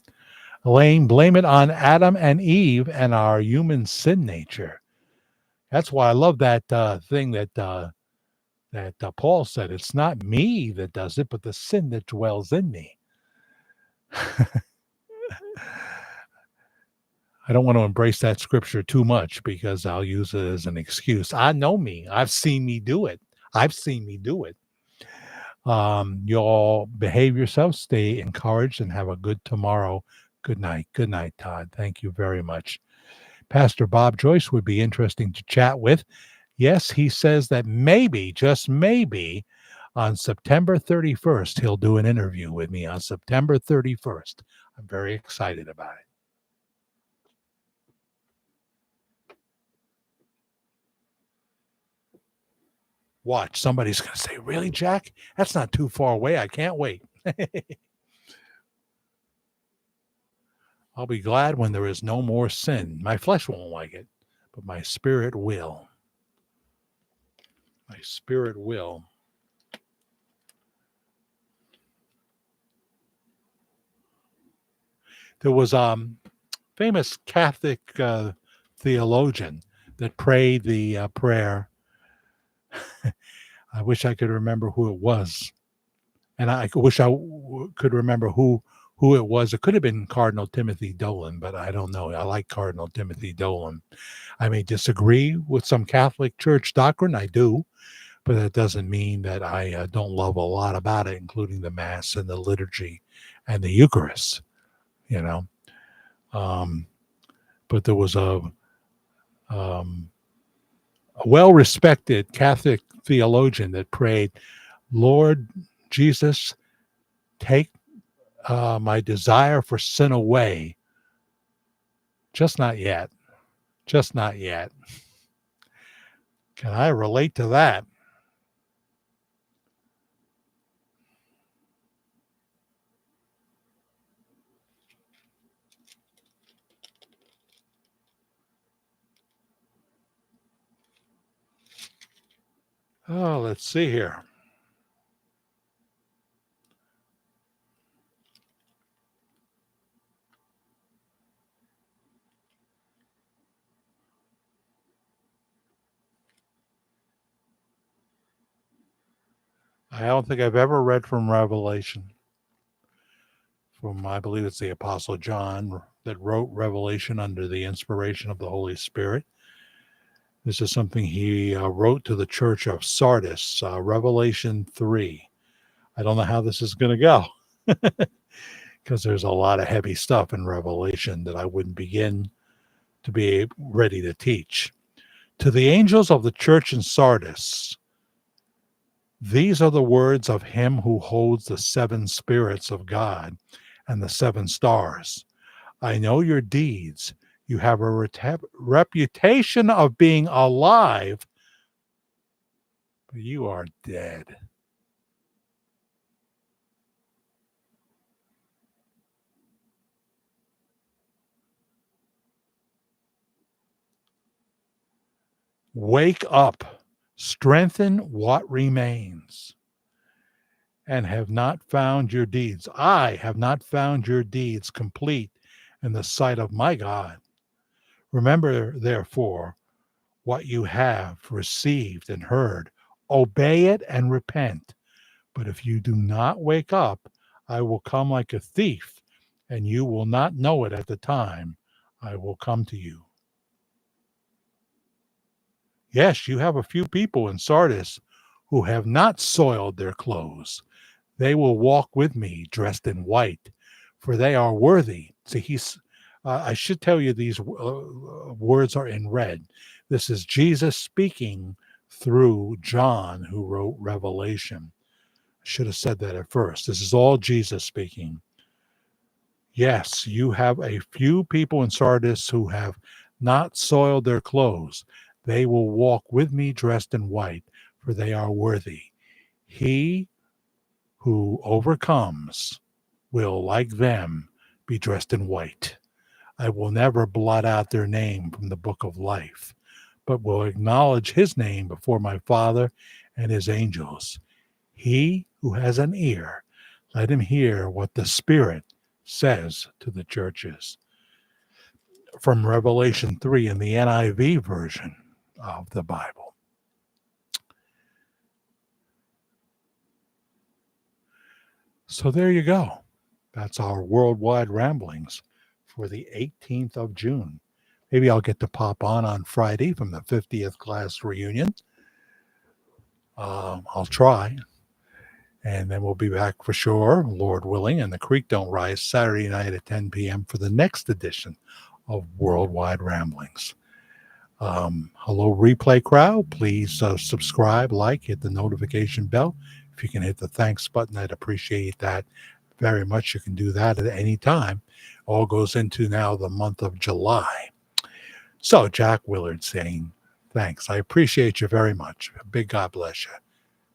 Elaine, blame it on Adam and Eve and our human sin nature. That's why I love that thing that Paul said. It's not me that does it, but the sin that dwells in me. I don't want to embrace that scripture too much, because I'll use it as an excuse. I know me. I've seen me do it. You all behave yourselves, stay encouraged, and have a good tomorrow. Good night. Good night, Todd. Thank you very much. Pastor Bob Joyce would be interesting to chat with. Yes, he says that maybe, just maybe, on September 31st, he'll do an interview with me on September 31st. I'm very excited about it. Watch, somebody's going to say, really, Jack? That's not too far away. I can't wait. I'll be glad when there is no more sin. My flesh won't like it, but my spirit will. My spirit will. There was a famous Catholic theologian that prayed the prayer. I wish I could remember who it was. And I wish I could remember who it was. It could have been Cardinal Timothy Dolan, but I don't know. I like Cardinal Timothy Dolan. I may disagree with some Catholic Church doctrine. I do. But that doesn't mean that I don't love a lot about it, including the Mass and the liturgy and the Eucharist, But there was a well-respected Catholic theologian that prayed, Lord Jesus, take my desire for sin away. Just not yet. Just not yet. Can I relate to that? Oh, let's see here. I don't think I've ever read from Revelation. I believe it's the Apostle John that wrote Revelation under the inspiration of the Holy Spirit. This is something he wrote to the church of Sardis, Revelation 3. I don't know how this is going to go because there's a lot of heavy stuff in Revelation that I wouldn't begin to be ready to teach. To the angels of the church in Sardis, these are the words of him who holds the seven spirits of God and the seven stars. I know your deeds. You have a reputation of being alive, but you are dead. Wake up, strengthen what remains, and have not found your deeds. I have not found your deeds complete in the sight of my God. Remember, therefore, what you have received and heard. Obey it and repent. But if you do not wake up, I will come like a thief, and you will not know it at the time I will come to you. Yes, you have a few people in Sardis who have not soiled their clothes. They will walk with me dressed in white, for they are worthy. See, I should tell you these words are in red. This is Jesus speaking through John, who wrote Revelation. I should have said that at first. This is all Jesus speaking. Yes, you have a few people in Sardis who have not soiled their clothes. They will walk with me dressed in white, for they are worthy. He who overcomes will, like them, be dressed in white. I will never blot out their name from the book of life, but will acknowledge his name before my Father and his angels. He who has an ear, let him hear what the Spirit says to the churches. From Revelation 3 in the NIV version of the Bible. So there you go. That's our worldwide ramblings for the 18th of June. Maybe I'll get to pop on Friday from the 50th class reunion. I'll try. And then we'll be back for sure, Lord willing, and the creek don't rise Saturday night at 10 p.m. for the next edition of Worldwide Ramblings. Hello, replay crowd. Please subscribe, like, hit the notification bell. If you can hit the thanks button, I'd appreciate that very much. You can do that at any time. All goes into now the month of July. So, Jack Willard saying thanks. I appreciate you very much. A big God bless you.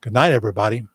Good night, everybody.